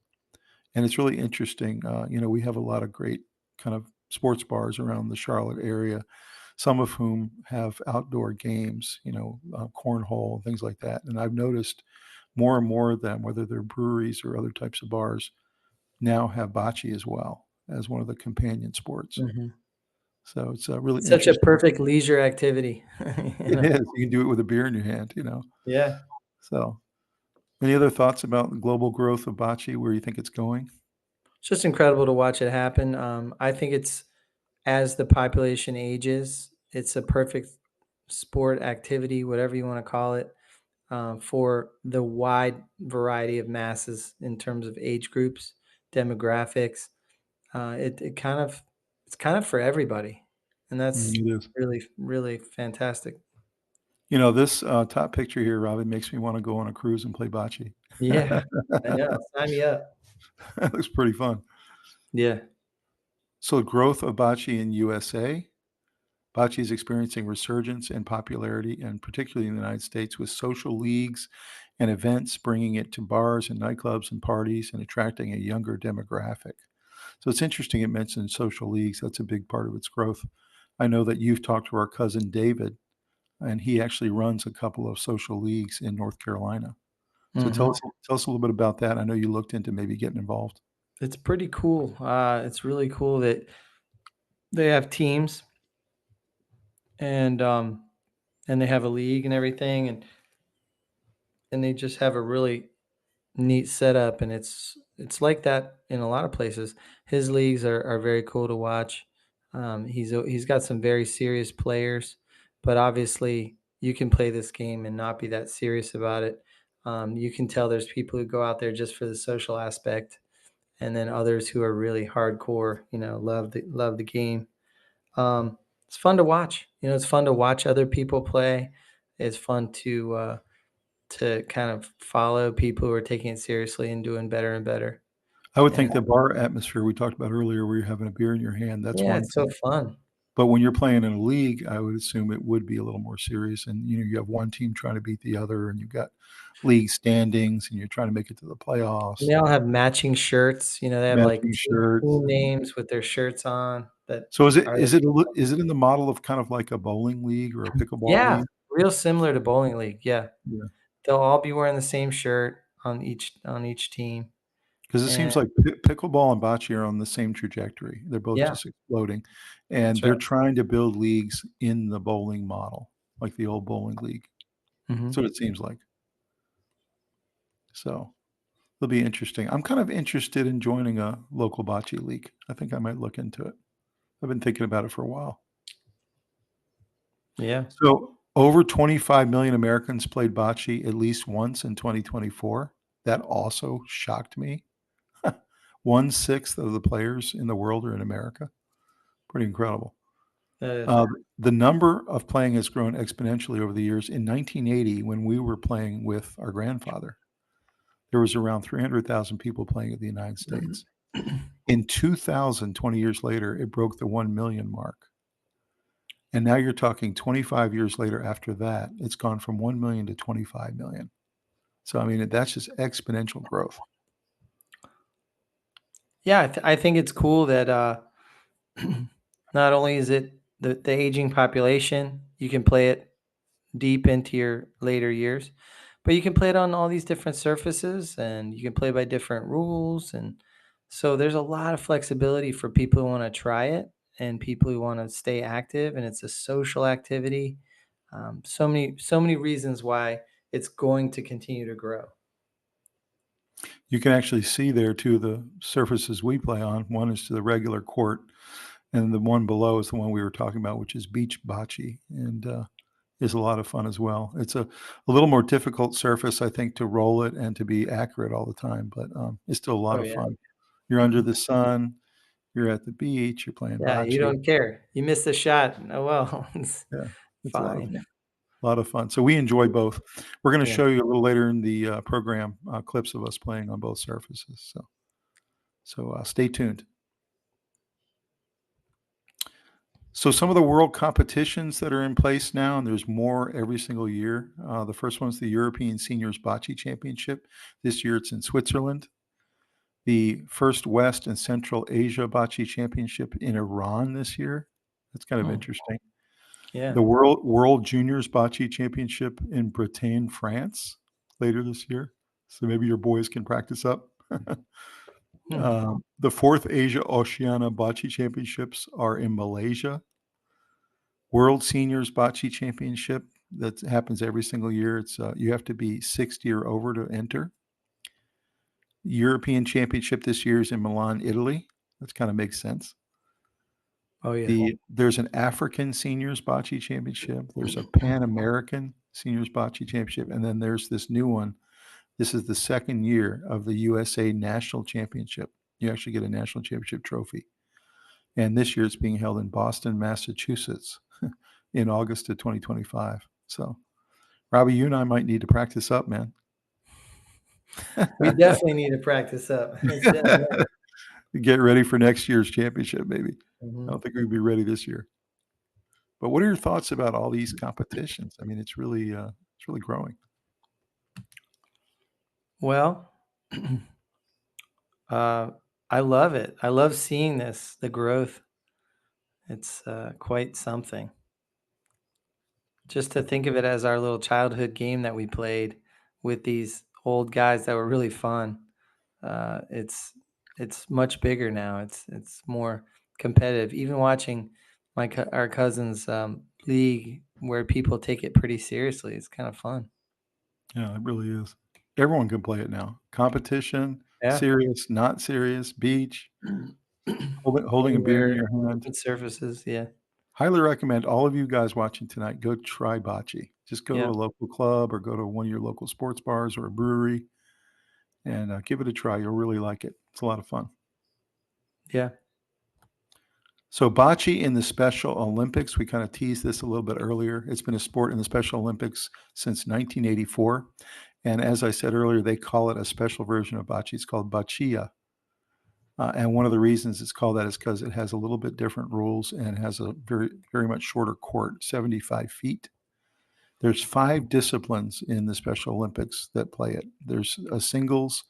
And it's really interesting. We have a lot of great kind of sports bars around the Charlotte area, some of whom have outdoor games, cornhole, things like that. And I've noticed more and more of them, whether they're breweries or other types of bars, now have bocce as well as one of the companion sports. So it's really Such a interesting. perfect leisure activity. It is. You can do it with a beer in your hand, Yeah. So any other thoughts about the global growth of bocce, where you think it's going? It's just incredible to watch it happen. I think as the population ages, it's a perfect sport activity, whatever you want to call it, for the wide variety of masses in terms of age groups, demographics. It's kind of for everybody, and that's It is. really, really fantastic. This top picture here, Robbie, makes me want to go on a cruise and play bocce. Yeah, I know. Sign me up. That looks pretty fun. Yeah. So growth of bocce in USA. Bocce is experiencing resurgence in popularity, and particularly in the United States, with social leagues and events bringing it to bars and nightclubs and parties and attracting a younger demographic. So it's interesting it mentioned social leagues. That's a big part of its growth. I know that you've talked to our cousin David, and he actually runs a couple of social leagues in North Carolina. So Mhm. tell us a little bit about that. I know you looked into maybe getting involved. It's pretty cool. It's really cool that they have teams and and they have a league and everything, and they just have a really neat setup, and it's like that in a lot of places. His leagues are very cool to watch. He's got some very serious players, but obviously you can play this game and not be that serious about it. You can tell there's people who go out there just for the social aspect, and then others who are really hardcore. Love the game. It's fun to watch. It's fun to watch other people play. It's fun to kind of follow people who are taking it seriously and doing better and better. I would And think the bar atmosphere we talked about earlier, where you're having a beer in your hand, that's yeah, one it's so thing. fun. But when you're playing in a league, I would assume it would be a little more serious. And you have one team trying to beat the other, and you've got league standings, and you're trying to make it to the And playoffs. they all have matching shirts. They have like Matching shirts. team names with their shirts on that So are is it in the model of kind of like a bowling league or a pickleball yeah, league? real similar to bowling league. Yeah. Yeah, They'll all be wearing the same shirt on each team. because it And seems like pickleball and bocce are on the same trajectory. They're both yeah, just exploding, that's and right. they're trying to build leagues in the bowling model, like the old bowling league. That's Mhm. what it seems like. So it'll be interesting. I'm kind of interested in joining a local bocce league. I think I might look into it. I've been thinking about it for a while. Yeah. So over 25 million Americans played bocce at least once in 2024. That also shocked me. 1/6 of the players in the world are in America. Pretty incredible. That is. The number of playing has grown exponentially over the years. In 1980, when we were playing with our grandfather, there was around 300,000 people playing in the United States. In 2000, 20 years later, it broke the 1 million mark. And now you're talking 25 years later after that, it's gone from 1 million to 25 million. So, I mean, that's just exponential growth. Yeah, I think it's cool that not only is it the aging population, you can play it deep into your later years, but you can play it on all these different surfaces and you can play by different rules. And so there's a lot of flexibility for people who want to try it and people who want to stay active. And it's a social activity. So many reasons why it's going to continue to grow. You can actually see there too the surfaces we play on. One is to the regular court, and the one below is the one we were talking about, which is beach bocce, and is a lot of fun as well. It's a little more difficult surface, I think, to roll it and to be accurate all the time, but it's still a lot Oh, of yeah. fun. You're under the sun, you're at the beach, you're playing Yeah, you bocce. don't care. You missed the shot. Oh, well, it's Yeah, it's fine. a lot of fun. So we enjoy both. We're going to Yeah. show you a little later in the program clips of us playing on both surfaces. So stay tuned. So some of the world competitions that are in place now, and there's more every single year. The first one's the European Seniors Bocce Championship. This year it's in Switzerland. The first West and Central Asia Bocce Championship in Iran this year. That's kind of Hmm. interesting. Yeah. The World Juniors Bocce Championship in Bretagne, France, later this year. So maybe your boys can practice up. The fourth Asia Oceania Bocce Championships are in Malaysia. World Seniors Bocce Championship that happens every single year. It's you have to be 60 or over to enter. European Championship this year is in Milan, Italy. That kind of makes sense. Oh, yeah. There's an African Seniors Bocce Championship. There's a Pan American Seniors Bocce Championship, and then there's this new one. This is the second year of the USA National Championship. You actually get a national championship trophy. And this year it's being held in Boston, Massachusetts in August of 2025. So, Robbie, you and I might need to practice up, man. We definitely need to practice up. It's definitely. Get ready for next year's championship, maybe. I Mhm. don't think we'd be ready this year. But what are your thoughts about all these competitions? I mean, it's really growing. Well, uh, I love it. I love seeing this, the growth. It's quite something. Just to think of it as our little childhood game that we played with these old guys that were really fun. It's much bigger now. It's more competitive. Even watching our cousins league where people take it pretty seriously. It's kind of fun. Yeah, it really is. Everyone can play it now. Competition, Yeah. serious, not serious, beach, holding a beer in Anywhere, your hand. open surfaces. Yeah. Highly recommend all of you guys watching tonight, go try bocce. Just go to Yeah. a local club or go to one of your local sports bars or a brewery and give it a try. You'll really like it. It's a lot of fun. Yeah. So bocce in the Special Olympics, we kind of teased this a little bit earlier. It's been a sport in the Special Olympics since 1984. And as I said earlier, they call it a special version of bocce. It's called boccia. And one of the reasons it's called that is because it has a little bit different rules and has a very, very much shorter court, 75 feet. There's 5 disciplines in the Special Olympics that play it. There's a singles,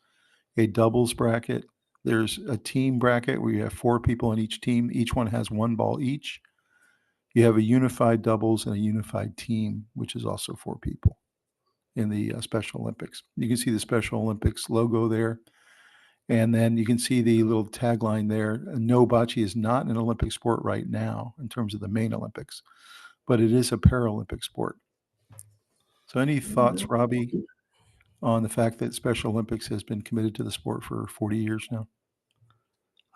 a doubles bracket. There's a team bracket where you have 4 people on each team. Each one has 1 ball each. You have a unified doubles and a unified team, which is also 4 people in the Special Olympics. You can see the Special Olympics logo there. And then you can see the little tagline there. No, bocce is not an Olympic sport right now in terms of the main Olympics, but it is a Paralympic sport. So any thoughts, Robbie, on the fact that Special Olympics has been committed to the sport for 40 years now?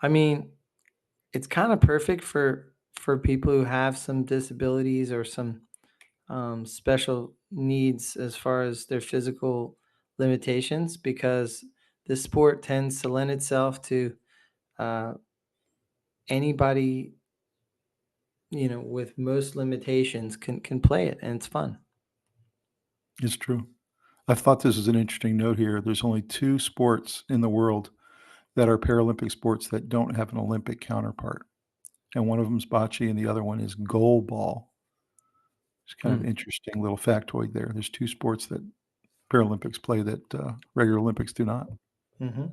I mean, it's kind of perfect for people who have some disabilities or some special needs as far as their physical limitations, because the sport tends to lend itself to uh, anybody, with most limitations can play it, and it's fun. It's true. I thought this was an interesting note here. There's only 2 sports in the world that are Paralympic sports that don't have an Olympic counterpart. And one of them is bocce and the other one is goalball. It's kind of Hmm. interesting little factoid there. There's 2 sports that Paralympics play that regular Olympics do not. Mm-hmm.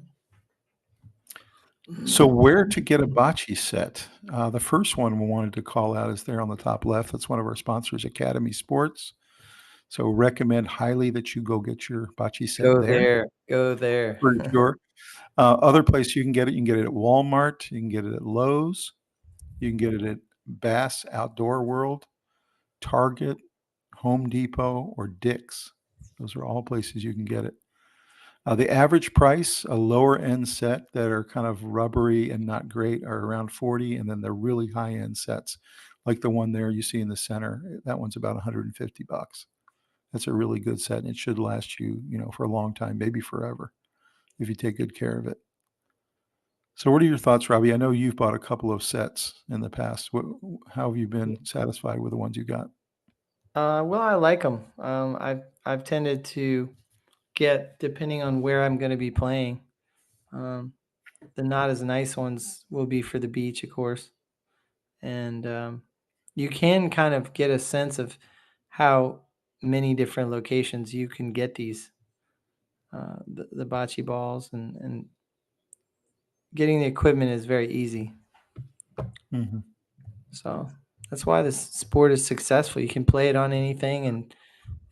So where to get a bocce set? The first one we wanted to call out is there on the top left. That's one of our sponsors, Academy Sports. So recommend highly that you go get your bocce set Go there there, go there. for sure. Other place you can get it at Walmart. You can get it at Lowe's. You can get it at Bass Outdoor World, Target, Home Depot, or Dick's. Those are all places you can get it. The average price, a lower end set that are kind of rubbery and not great, are around 40, and then the really high end sets, like the one there you see in the center, that one's about 150 bucks. That's a really good set, and it should last you, for a long time, maybe forever, if you take good care of it. So what are your thoughts, Robbie? I know you've bought a couple of sets in the past. How have you been satisfied with the ones you got? Well, I like them. I've tended to get, depending on where I'm going to be playing. The not as nice ones will be for the beach, of course, and you can kind of get a sense of how many different locations you can get these the bocce balls, and getting the equipment is very easy. Mhm. So that's why this sport is successful. You can play it on anything, and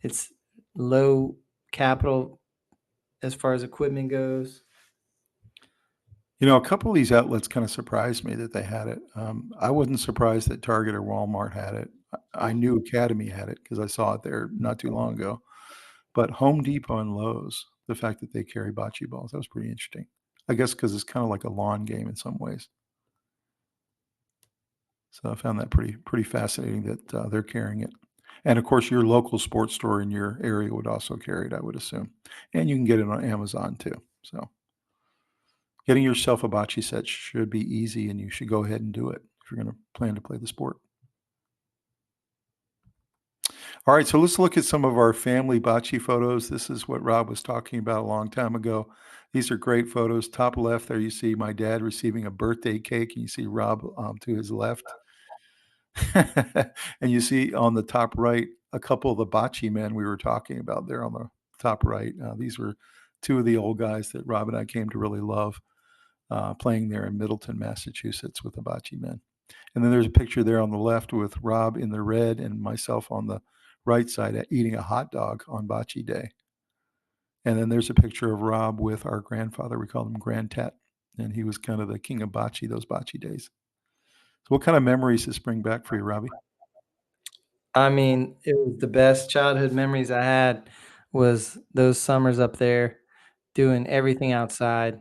it's low capital as far as equipment goes. A couple of these outlets kind of surprised me that they had it. I wasn't surprised that Target or Walmart had it. I knew Academy had it because I saw it there not too long ago. But Home Depot and Lowe's, the fact that they carry bocce balls, that was pretty interesting. I guess because it's kind of like a lawn game in some ways. So I found that pretty fascinating that they're carrying it. And of course, your local sports store in your area would also carry it, I would assume. And you can get it on Amazon too. So getting yourself a bocce set should be easy, and you should go ahead and do it if you're going to plan to play the sport. All right, so let's look at some of our family bocce photos. This is what Rob was talking about a long time ago. These are great photos. Top left there, you see my dad receiving a birthday cake, and you see Rob to his left. And you see on the top right a couple of the bocce men we were talking about there on the top right. These were 2 of the old guys that Rob and I came to really love. playing there in Middleton, Massachusetts with the bocce men. And then there's a picture there on the left with Rob in the red and myself on the right side eating a hot dog on bocce day. And then there's a picture of Rob with our grandfather. We called him Grandtat, and he was kind of the king of bocce those bocce days. So what kind of memories does bring back for you, Robbie? I mean, it was the best childhood memories I had was those summers up there doing everything outside.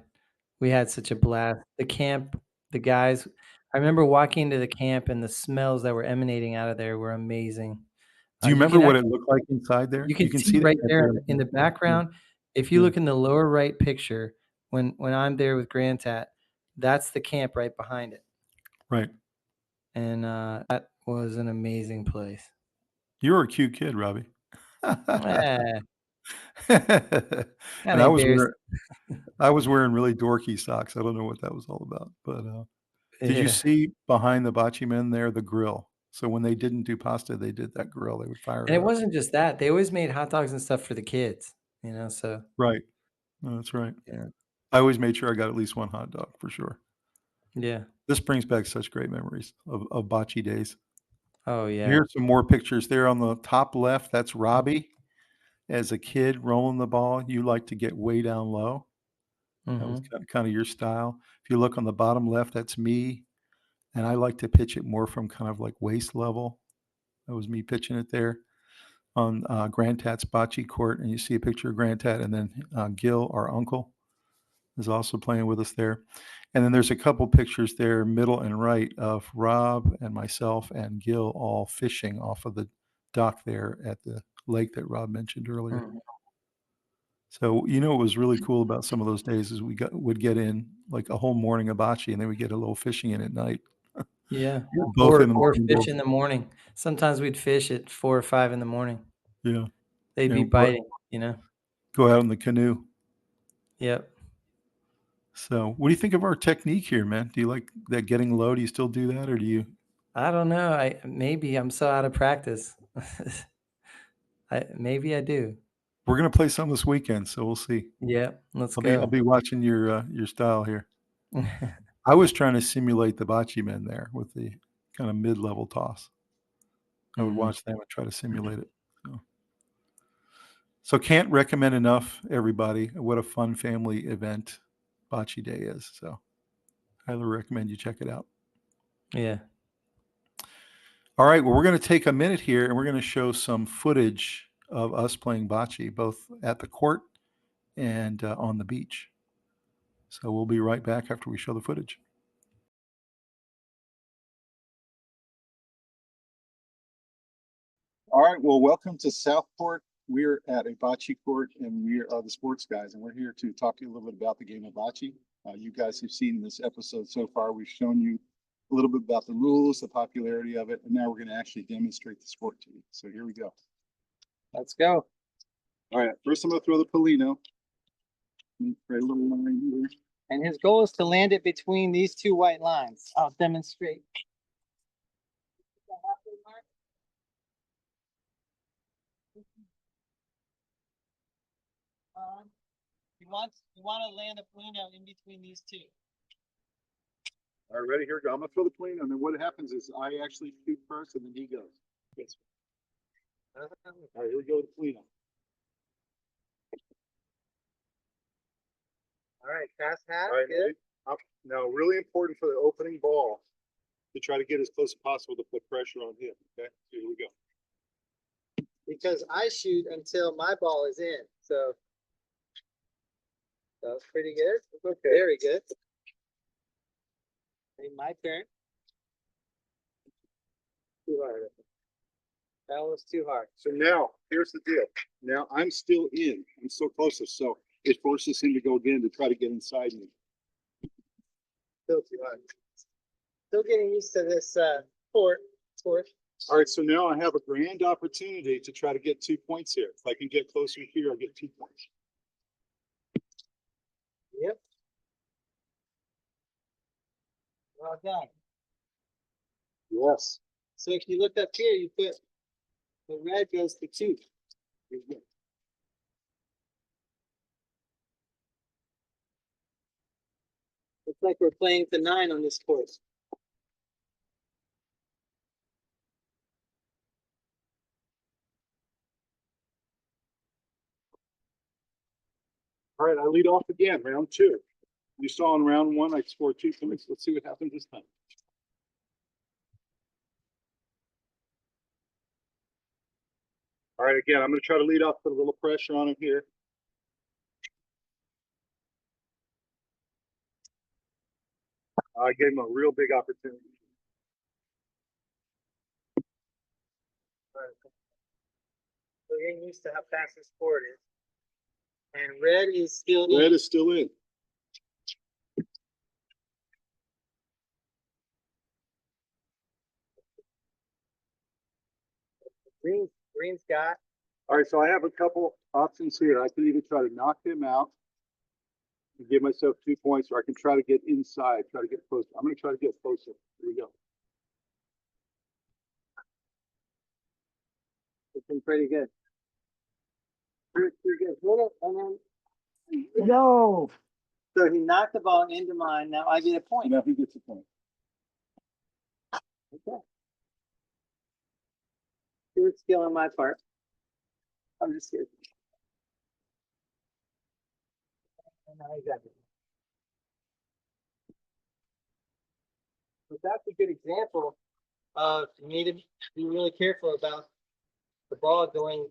We had such a blast. The camp, the guys, I remember walking into the camp and the smells that were emanating out of there were amazing. Do you You remember can what it actually, looked like inside there? you can see see the right camp there there. in the background. If you Yeah. look in the lower right picture, when I'm there with Grandtat, that's the camp right behind it. Right. And that was an amazing place. You were a cute kid, Robbie. Eh, And kind of embarrassed. I was wearing really dorky socks. I don't know what that was all about. But did you Yeah. see behind the bocce men there the grill? So when they didn't do pasta, they did that grill. They would fire And it it up. wasn't just that. They always made hot dogs and stuff for the kids, so Right. No, that's right. yeah. I always made sure I got at least one hot dog for sure. Yeah. This brings back such great memories of bocce days. Oh, yeah. Here's some more pictures there on the top left. That's Robbie as a kid rolling the ball. You like to get way down low. That was Mhm. kind of your style. If you look on the bottom left, that's me. And I like to pitch it more from kind of like waist level. That was me pitching it there on Grandtat's bocce court. And you see a picture of Grandtat. And then Gil, our uncle, is also playing with us there. And then there's a couple pictures there, middle and right, of Rob and myself and Gil all fishing off of the dock there at the lake that Rob mentioned earlier. Mhm. So, what was really cool about some of those days is we would get in like a whole morning of bocce, and then we get a little fishing in at night. Yeah. Both in the Or morning. fish in the morning. Sometimes we'd fish at 4 or 5 in the morning. Yeah. They'd be And biting. go out in the canoe. Yep. So, what do you think of our technique here, man? Do you like that getting low? Do you still do that, or do you? I don't know. Maybe I'm so out of practice. Maybe I do. We're gonna play some this weekend, so we'll see. Yep. Let's I'll go. be watching your style here. I was trying to simulate the bocce men there with the kind of mid-level toss. I would Mhm. watch them and try to simulate it. So can't recommend enough, everybody, what a fun family event Bocce Day is. So highly recommend you check it out. Yeah. All right, well, we're going to take a minute here and we're going to show some footage of us playing bocce, both at the court and on the beach. So we'll be right back after we show the footage. All right, well, welcome to Southport. We're at a bocce court and we are the Sports Guys, and we're here to talk to you a little bit about the game of bocce. You guys have seen this episode so far. We've shown you a little bit about the rules, the popularity of it, and now we're going to actually demonstrate the sport to you. So here we go. Let's go. All right, first I'm going to throw the Polino. Right, a little line here. And his goal is to land it between these two white lines. I'll demonstrate. You want to land a Polino in between these two. All right, ready? Here we go. I'm going to throw the Polino, and then what happens is I actually shoot first, and then he goes. Yes. All right, here we go with the Polino. All right, fast half. All right, Good. now really important for the opening ball to try to get as close as possible to put pressure on him. Okay, so here we go. Because I shoot until my ball is in. So that was pretty good. Okay. Very good. Okay, my turn. Too hard. That was too hard. So now here's the deal. Now I'm still in. I'm so close. So it forces him to go again to try to get inside me. Still too hard. Still getting used to this court. All right, so now I have a grand opportunity to try to get 2 points here. If I can get closer here, I'll get 2 points. Yep. Well done. Yes. So if you look up here, you put the red goes to 2. The Looks like we're playing to 9 on this course. All right, I lead off again, round 2. You saw in round 1, I scored 2 points. Let's see what happens this time. All right, again, I'm going to try to lead off, put a little pressure on him here. I gave him a real big opportunity. We're getting used to how fast this board is. And red is still in. Red is still in. Green's got. All right, so I have a couple options here. I can either try to knock him out and give myself 2 points, or I can try to get inside, try to get closer. I'm going to try to get closer. Here we go. Looking pretty good. Pretty good. Hit it, and then no. So he knocked the ball into mine. Now I get a point. Now he gets a point. Okay. Good skill on my part. I'm just kidding. And now he got it. But that's a good example of you need to be really careful about the ball going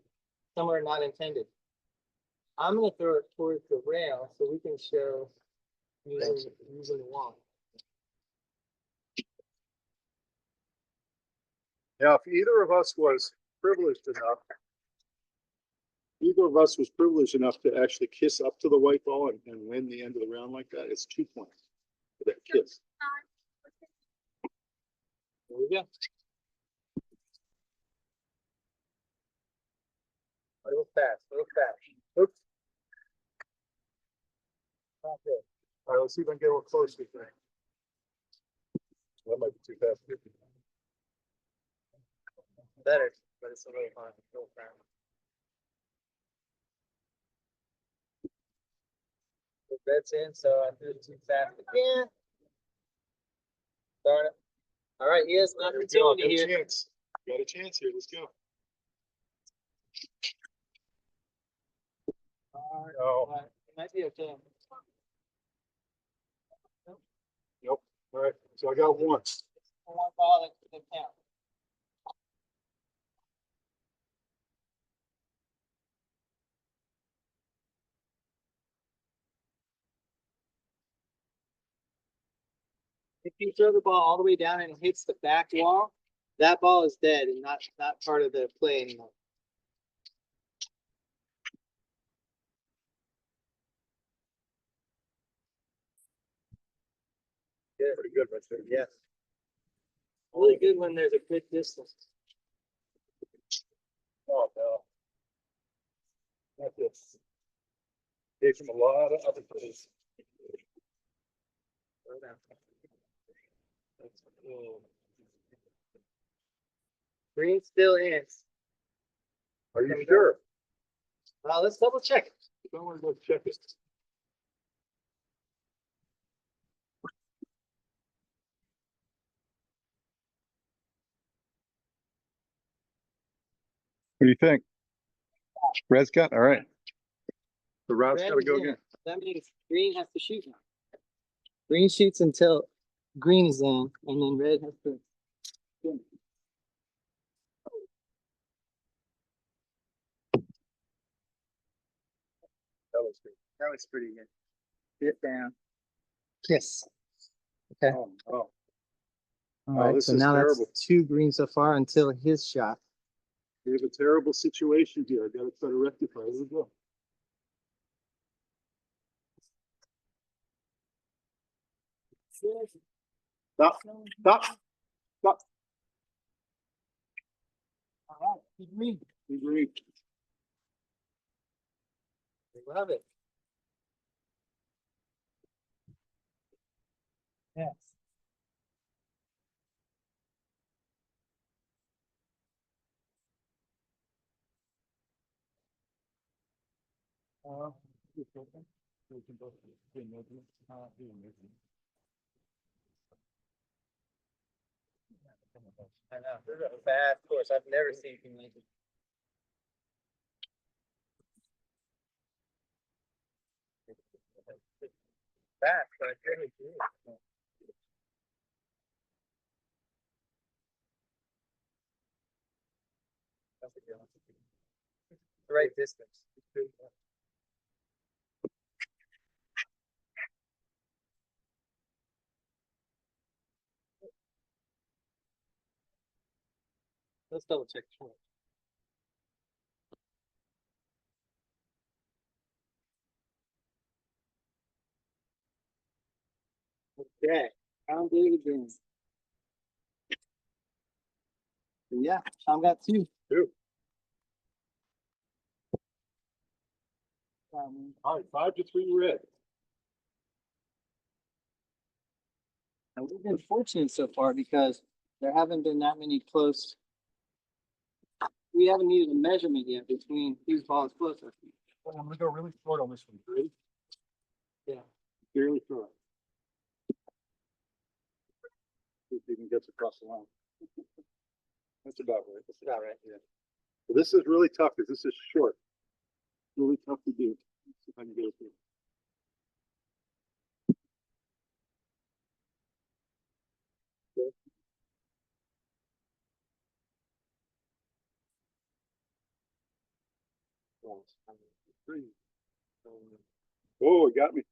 somewhere not intended. I'm going to throw it towards the rail so we can show using the wall. Now, if either of us was privileged enough to actually kiss up to the white ball and win the end of the round like that, it's 2 points for that kiss. There we go. A little fast, a little fast. Oops. Not good. All right, let's see if I can get a little closer. That might be too fast. Better, but it's a little hard. A little fast. The red's in, so I threw it too fast again. Darn it. All right, he has an opportunity here. Got a chance here. Let's go. All right, it might be okay. Nope. All right, so I got one. One ball that count. If you throw the ball all the way down and it hits the back wall, that ball is dead and not part of the play anymore. Yeah, pretty good right there. Yes. Really good when there's a good distance. Oh, no. Not this. Gave him a lot of other plays. Green still in. Are you sure? Well, let's double check it. Don't want to go check it. What do you think? Red's got, all right. The route's Red got to is go in. again. That means green has to shoot now. Green shoots until green is in, and then red has to finish. That was pretty good. Sit down. Kiss. Okay. Oh, oh. All right. This So is now terrible. that's 2 green so far until his shot. We have a terrible situation here. I got to try to rectify. Here we go. Stop. Stop. Stop. All right. Keep green. Agree. We love it. Yes. I know, this is a fast course. I've never seen anything like it. Fast, but it's really good. That's a good one. The right distance. Let's double check. Okay, Tom did it again. Yeah, Tom got two. Two. All right, 5-3 red. And we've been fortunate so far because there haven't been that many close. We haven't needed a measurement yet between whose ball is closer. Well, I'm gonna go really short on this one. Ready? Yeah. Barely throw it. See if he even gets across the line. That's about right. That's about right. Yeah. So this is really tough because this is short. Really tough to do. Let's see if I can get it through. Oh, it got me.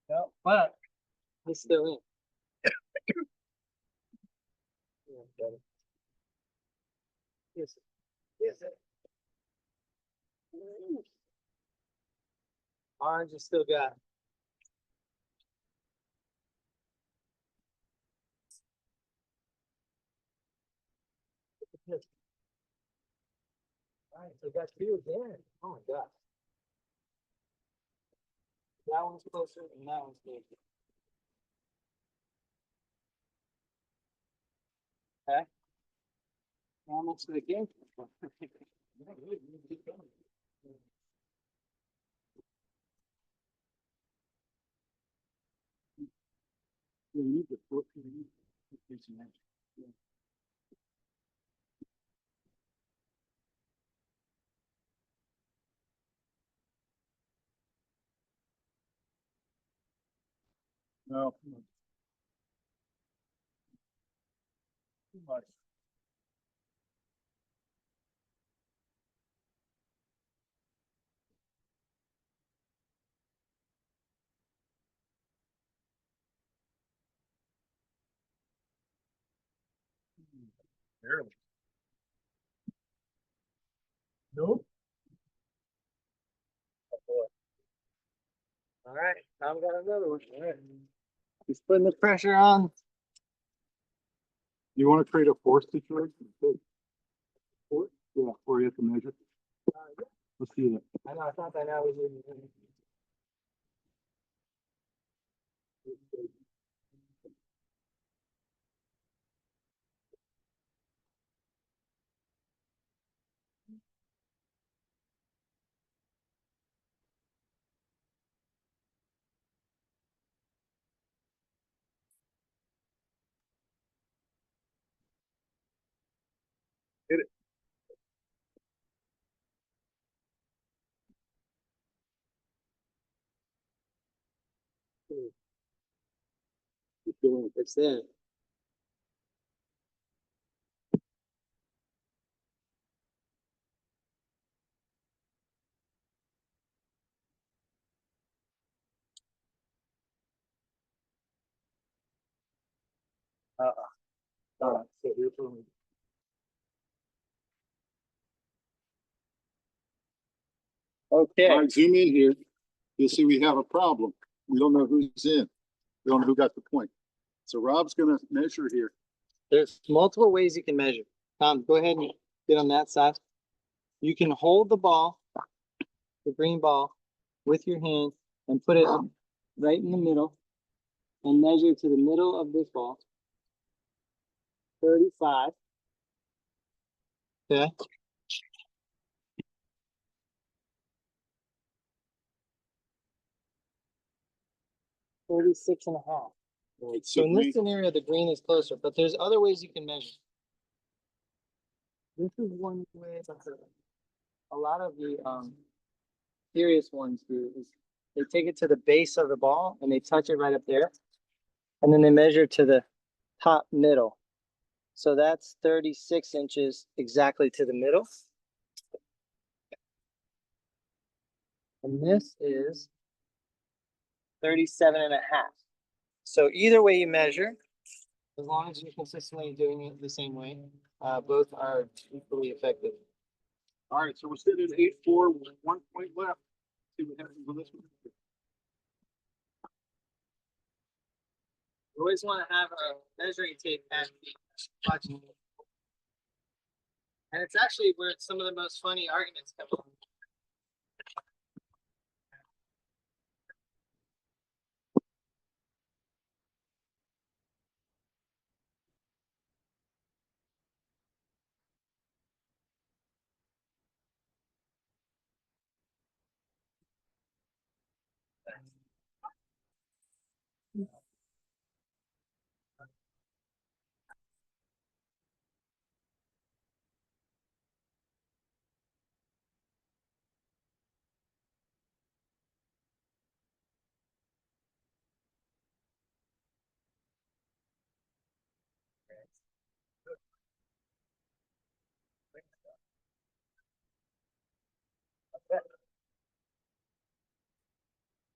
No, but it's still in. Yeah, got it. Yes. Yes. Orange is still got. All right, so got two again. Oh my gosh. That one's closer and that one's closer. Okay. How much did it game? No. Too much. Barely. Nope. All right, I've got another one. All right. He's putting the pressure on. You want to create a force situation? Force? Yeah, where you have to measure. Let's see that. I know, I thought that now was in. Hit it. It's there. All right, so here's where we. Okay. All right, zoom in here. You'll see we have a problem. We don't know who's in. We don't know who got the point. So Rob's gonna measure here. There's multiple ways you can measure. Tom, go ahead and get on that side. You can hold the ball, the green ball, with your hand and put it right in the middle and measure to the middle of this ball. 35. Okay. 36 and a half. Right, So in this scenario, the green is closer, but there's other ways you can measure. This is one way a lot of the serious ones do is they take it to the base of the ball and they touch it right up there, and then they measure to the top middle. So that's 36 inches exactly to the middle. And this is 37 and a half. So either way you measure, as long as you're consistently doing it the same way, both are equally effective. All right, so we're sitting at 8-4 with 1 point left. See what happens on this one. You always want to have a measuring tape at the watching. And it's actually where some of the most funny arguments come from.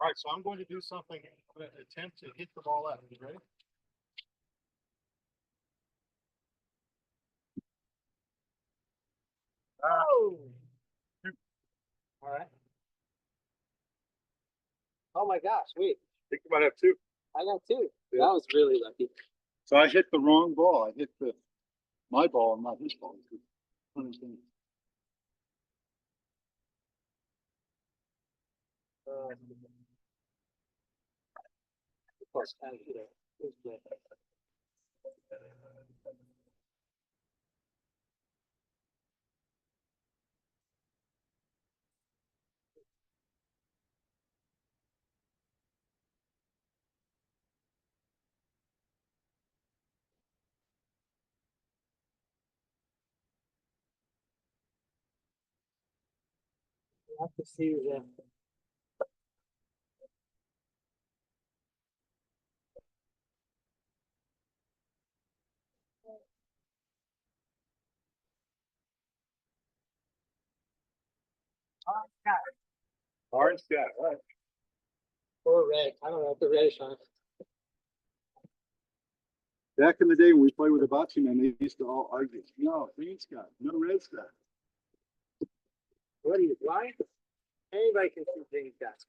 All right, so I'm going to do something. I'm going to attempt to hit the ball out. You ready? Oh! All right. Oh my gosh, wait. I think you might have two. I got two. Yeah. That was really lucky. So I hit the wrong ball. I hit my ball and not his ball. Of course, kind of, you know, it was good. I have to see that. Orange guy, all right. Or red. I don't know if the red is on. Back in the day when we played with the Bocce men, they used to all argue. No, green guy, no red guy. What are you blind? Anybody can see things, guys.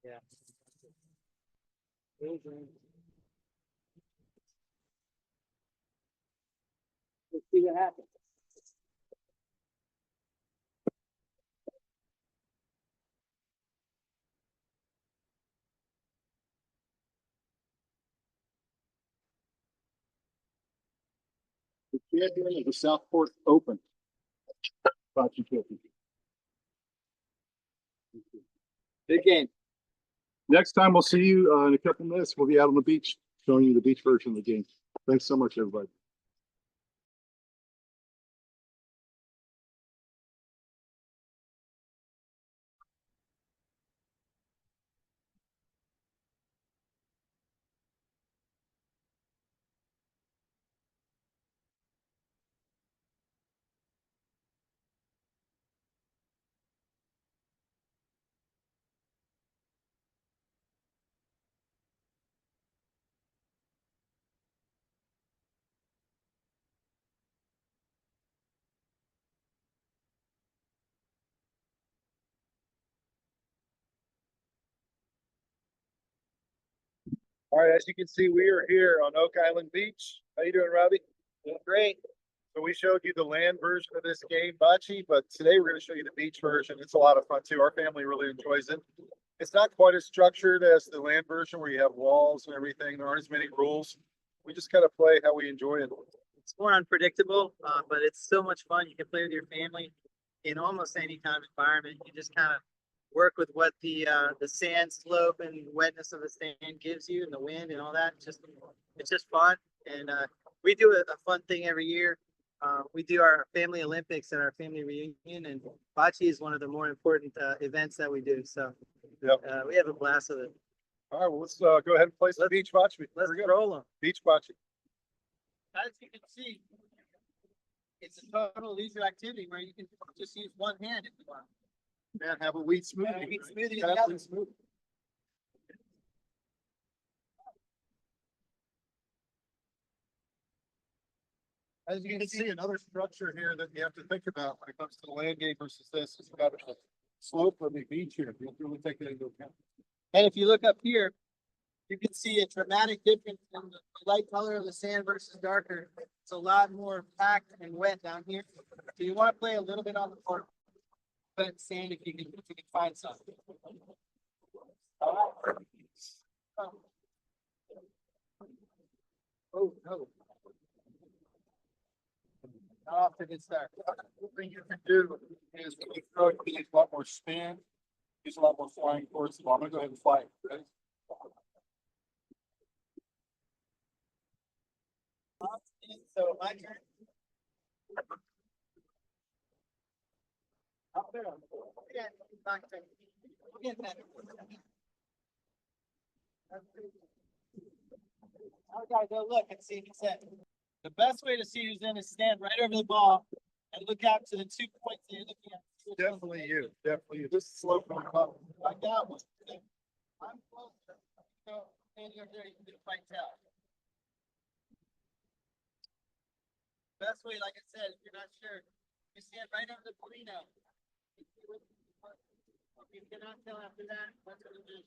Yeah. Let's see what happens. The champion of the Southport Open. Bocce champion. Good game. Next time we'll see you in a couple minutes. We'll be out on the beach showing you the beach version of the game. Thanks so much, everybody. All right, as you can see, we are here on Oak Island Beach. How you doing, Robbie? Doing great. So we showed you the land version of this game, Bocce, but today we're going to show you the beach version. It's a lot of fun too. Our family really enjoys it. It's not quite as structured as the land version where you have walls and everything. There aren't as many rules. We just kind of play how we enjoy it. It's more unpredictable, but it's so much fun. You can play with your family in almost any kind of environment. You just kind of work with what the sand slope and wetness of the sand gives you and the wind and all that. It's just fun. And we do a fun thing every year. We do our family Olympics and our family reunion, and bocce is one of the more important events that we do. So we have a blast with it. All right, well, let's go ahead and play some beach bocce. Let's roll them. Beach bocce. As you can see, it's a total leisure activity where you can just use one hand if you want. Man, have a wheat smoothie. Wheat smoothie Got together. wheat smoothie. As you can see, another structure here that you have to think about when it comes to the land game versus this is got a slope of the beach here. You have to really take that into account. And if you look up here, you can see a dramatic difference in the light color of the sand versus darker. It's a lot more packed and wet down here. So you want to play a little bit on the court, wet sand if you can find some. Oh no. Not off to a good start. The thing you can do is when you throw it, you use a lot more spin, use a lot more flying towards the ball. I'm gonna go ahead and fly it. Ready? So my turn. Up there. Yeah, back there. We'll get better. Okay, go look and see if it's in. The best way to see who's in is stand right over the ball and look out to the 2 points that you're looking at. Definitely you. Definitely you. This is slope on top. I got one. I'm closer. So, standing over there, you can get a fight out. Best way, like I said, if you're not sure, you stand right over the Polino. If you cannot tell after that, that's what it is.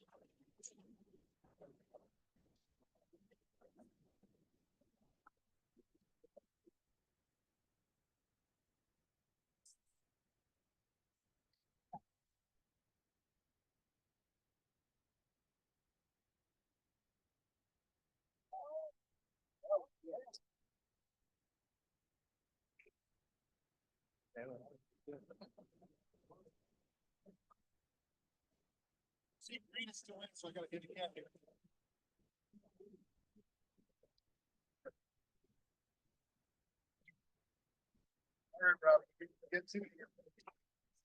See, green is still in, so I gotta hit the cap here. All right, Rob, get to here.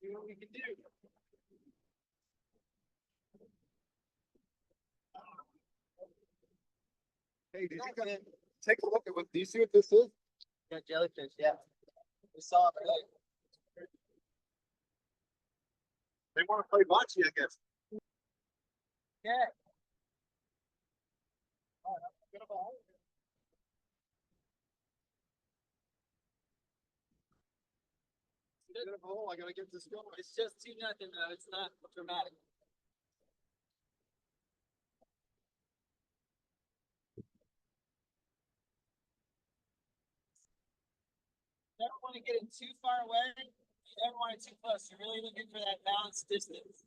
See what we can do. Hey, did you guys take a look at what, do you see what this is? Yeah, jellyfish, yeah. We saw it earlier. They wanna play bocce, I guess. Yeah. I gotta get this going. It's just 2-0 though, it's not dramatic. You never want to get it too far away. You never want it too close. You're really looking for that balanced distance.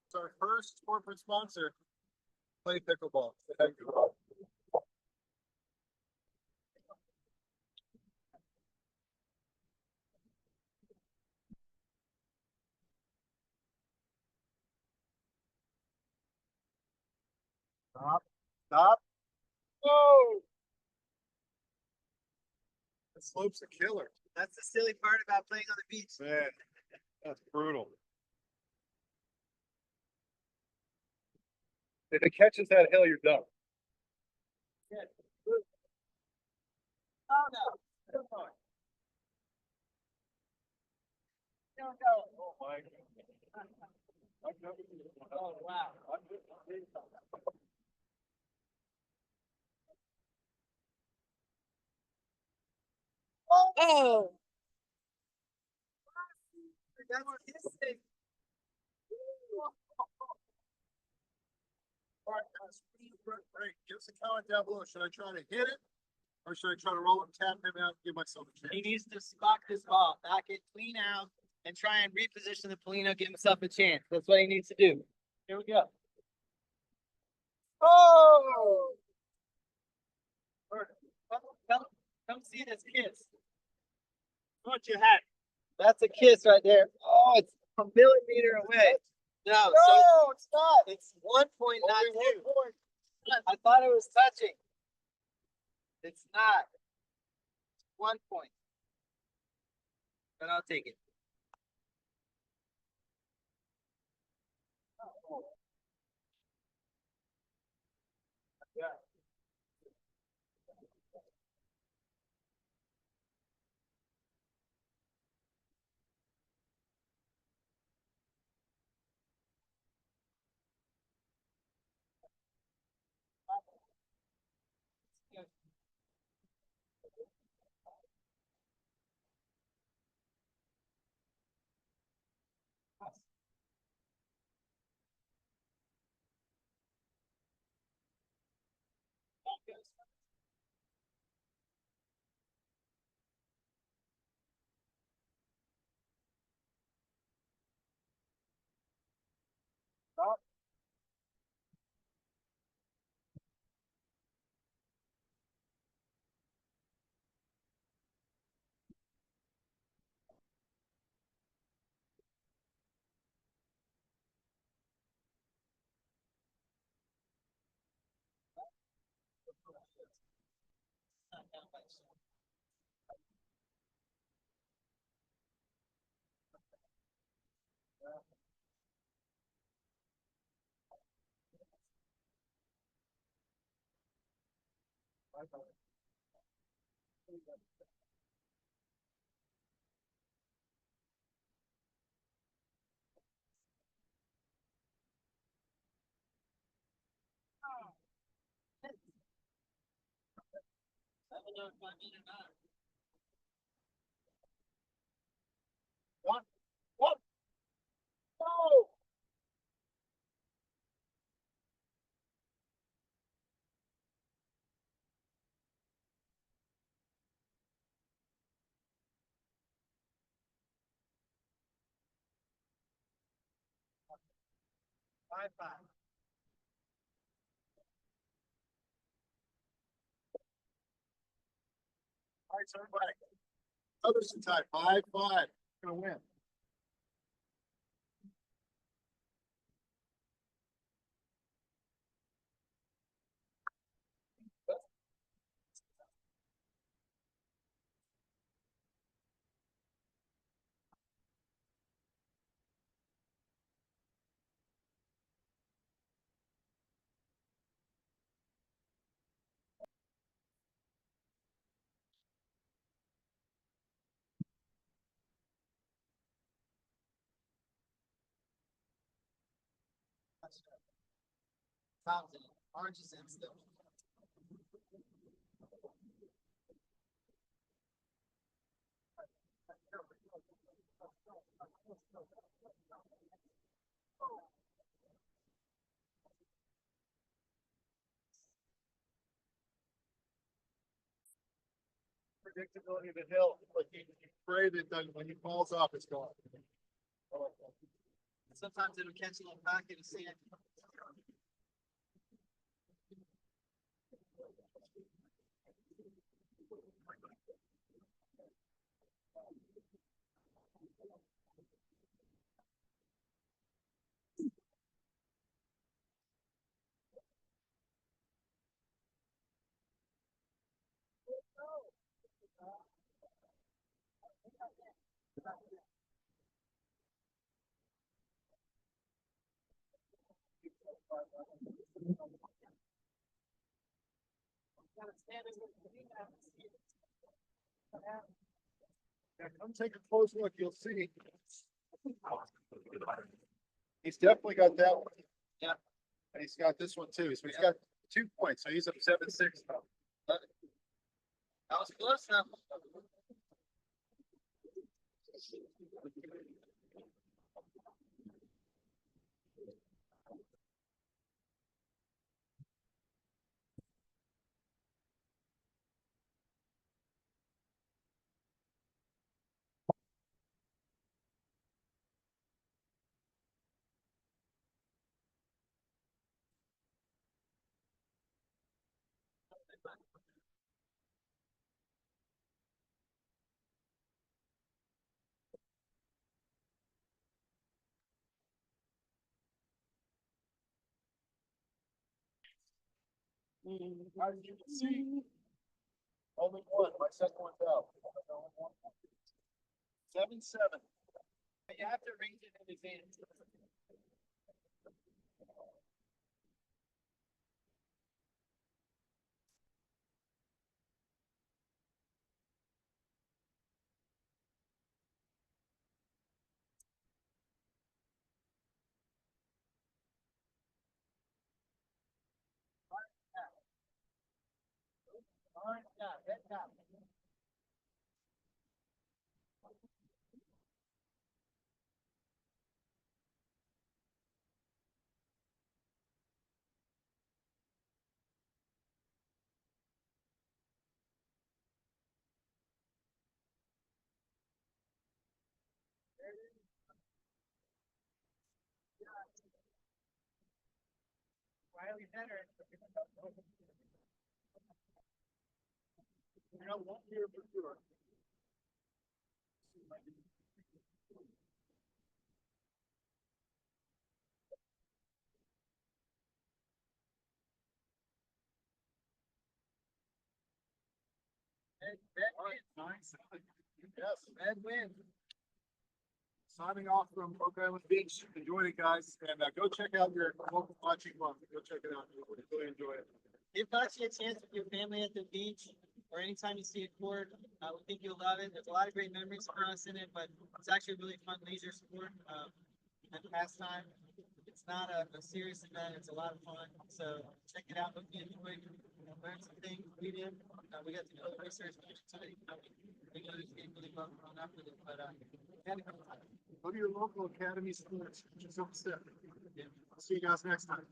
It's our first corporate sponsor. Play pickleball. Stop. Stop. Whoa! The slope's a killer. That's the silly part about playing on the beach. Man, that's brutal. If it catches that hill, you're done. Oh no. Good point. Don't go. Oh my. Oh wow. Oh Oh. That was his thing. All right, guys, break. Give us a comment down below. Should I try to hit it, or should I try to roll it, tap him out, and give myself a chance? He needs to spot this ball, back it clean out, and try and reposition the Polino, give himself a chance. That's what he needs to do. Here we go. Oh! Come see this kiss. What you had? That's a kiss right there. Oh, it's a millimeter away. No, it's not. It's 1 point, not 2. I thought it was touching. It's not. 1 point. But I'll take it. Yeah. I don't know if I did or not. One. No! Five. All right, so everybody. Others in time. 5-5. Gonna win. Fountain. Oranges and stuff. Predictability of the hill. Like you pray that when he falls off, it's gone. Sometimes it'll catch a little back in the sand. Yeah, come take a close look, you'll see. He's definitely got that one. Yeah. And he's got this one too. So he's got 2 points. So he's up 7-6 now. That was close enough. As you can see, only one. My second one's out. 7-7. You have to raise it in advance. Orange top, red top. Riley better. You know, one here for sure. Nice. Yes. Red win. Signing off from Oak Island Beach. Enjoy it, guys. And go check out your local bocce club. Go check it out. You'll really enjoy it. Give Bocce a chance with your family at the beach or anytime you see a court. We think you'll love it. There's a lot of great memories for us in it, but it's actually a really fun leisure sport and pastime. It's not a serious event. It's a lot of fun. So check it out. Hope you enjoy it. Learn some things. We did. We got to go to Resurgence today. We know this game really well grown up with it, but had a good time. Go to your local academy sports. Just don't step. I'll see you guys next time.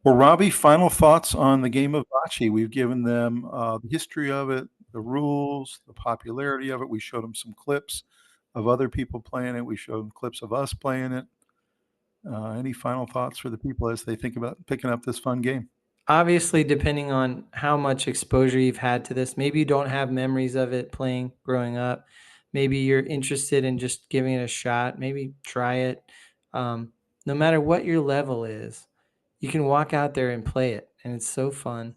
Well, Robbie, final thoughts on the game of bocce. We've given them the history of it, the rules, the popularity of it. We showed them some clips of other people playing it. We showed them clips of us playing it. Any final thoughts for the people as they think about picking up this fun game? Obviously, depending on how much exposure you've had to this, maybe you don't have memories of it playing growing up. Maybe you're interested in just giving it a shot. Maybe try it. No matter what your level is, you can walk out there and play it, and it's so fun.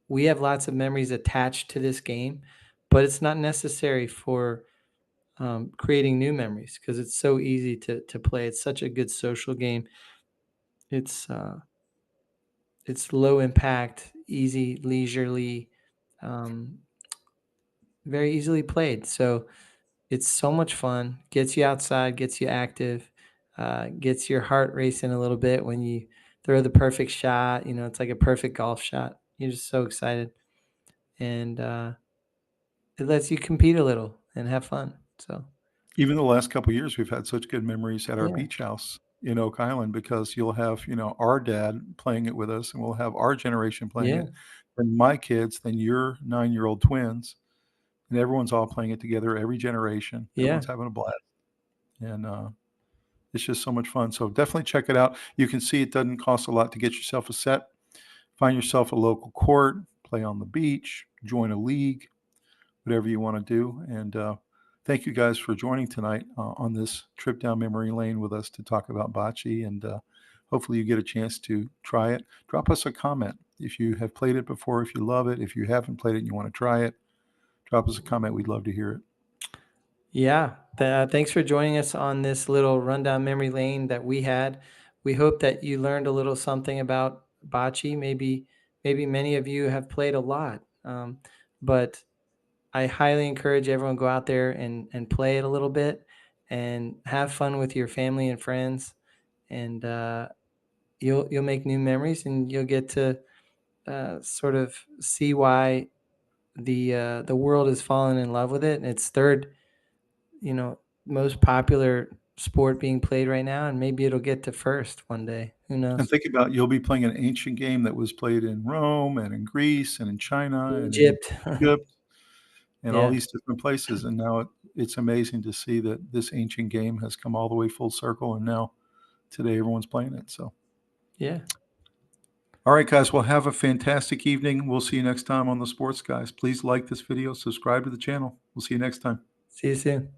We have lots of memories attached to this game, but it's not necessary for creating new memories because it's so easy to play. It's such a good social game. It's low impact, easy, leisurely, very easily played. So it's so much fun. Gets you outside, gets you active, gets your heart racing a little bit when you throw the perfect shot. You know, it's like a perfect golf shot. You're just so excited, and it lets you compete a little and have fun. So Even the last couple of years, we've had such good memories at our Yeah. beach house in Oak Island because you'll have, our dad playing it with us and we'll have our generation playing yeah, it, then my kids, then your 9-year-old twins, and everyone's all playing it together, every generation. yeah. Everyone's having a blast. And it's just so much fun. So definitely check it out. You can see it doesn't cost a lot to get yourself a set. Find yourself a local court, play on the beach, join a league, whatever you want to do. And thank you guys for joining tonight on this trip down memory lane with us to talk about bocce. And hopefully you get a chance to try it. Drop us a comment if you have played it before, if you love it. If you haven't played it and you want to try it, drop us a comment. We'd love to hear it. Yeah. Thanks for joining us on this little rundown memory lane that we had. We hope that you learned a little something about bocce. Maybe many of you have played a lot, but I highly encourage everyone to go out there and play it a little bit and have fun with your family and friends, and you'll make new memories and you'll get to sort of see why the world has fallen in love with it. And it's third most popular sport being played right now, and maybe it'll get to first one day. Who And knows? think about, you'll be playing an ancient game that was played in Rome and in Greece and in China and in Egypt. Egypt and all Yeah. these different places. And now it's amazing to see that this ancient game has come all the way full circle. And now today everyone's playing it. So, Yeah. all right, guys, well, have a fantastic evening. We'll see you next time on the Sports Guys. Please like this video, subscribe to the channel. We'll see you next time. See you soon.